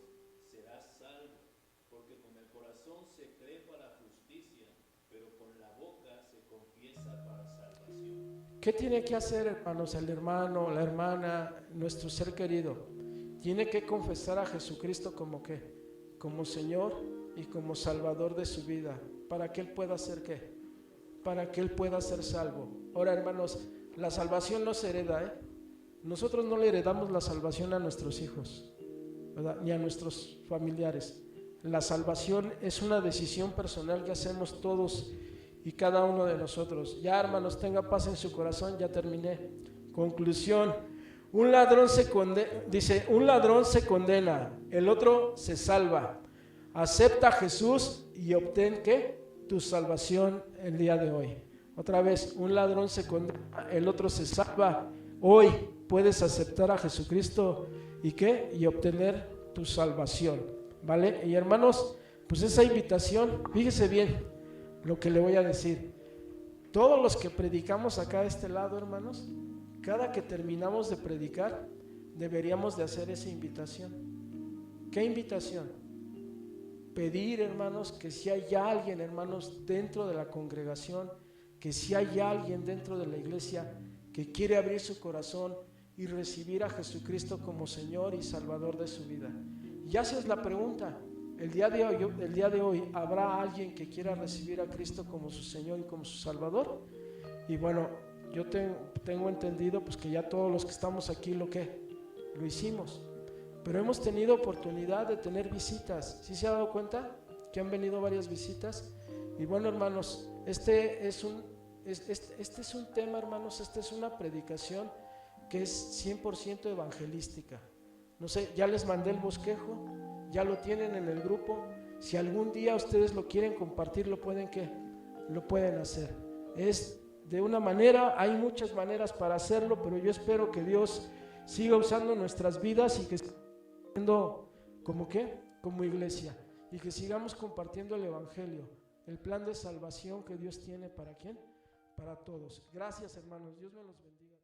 serás salvo. Porque con el corazón se cree para justicia, pero con la boca se confiesa para salvación. ¿Qué tiene que hacer, hermanos, el hermano, la hermana, nuestro ser querido? Tiene que confesar a Jesucristo como ¿qué? Como Señor y como Salvador de su vida, para que Él pueda ser ¿qué? Para que Él pueda ser salvo. Ahora, hermanos, la salvación no se hereda, ¿eh? Nosotros no le heredamos la salvación a nuestros hijos, ¿verdad? Ni a nuestros familiares. La salvación es una decisión personal que hacemos todos y cada uno de nosotros. Ya, hermanos, tenga paz en su corazón, ya terminé. Conclusión. Un ladrón dice, un ladrón se condena, el otro se salva. Acepta a Jesús y obtén ¿qué? Tu salvación el día de hoy. Otra vez, un ladrón se condena, el otro se salva. Hoy puedes aceptar a Jesucristo y ¿qué? Y obtener tu salvación, ¿vale? Y hermanos, pues esa invitación, fíjese bien lo que le voy a decir. Todos los que predicamos acá de este lado, hermanos, cada que terminamos de predicar, deberíamos de hacer esa invitación. ¿Qué invitación? Pedir, hermanos, que si hay alguien, hermanos, dentro de la congregación, que si hay alguien dentro de la iglesia que quiere abrir su corazón y recibir a Jesucristo como Señor y Salvador de su vida. Y haces la pregunta, el día de hoy, ¿habrá alguien que quiera recibir a Cristo como su Señor y como su Salvador? Y bueno, yo tengo entendido pues que ya todos los que estamos aquí lo hicimos, pero hemos tenido oportunidad de tener visitas. ¿Sí se ha dado cuenta que han venido varias visitas? Y bueno, hermanos, este es un tema, hermanos, esta es una predicación que es 100% evangelística. No sé, ya les mandé el bosquejo, ya lo tienen en el grupo. Si algún día ustedes lo quieren compartir, lo pueden hacer. Es de una manera, hay muchas maneras para hacerlo, pero yo espero que Dios siga usando nuestras vidas y que siendo como iglesia, y que sigamos compartiendo el evangelio, el plan de salvación que Dios tiene para ¿quién? Para todos. Gracias, hermanos. Dios me los bendiga.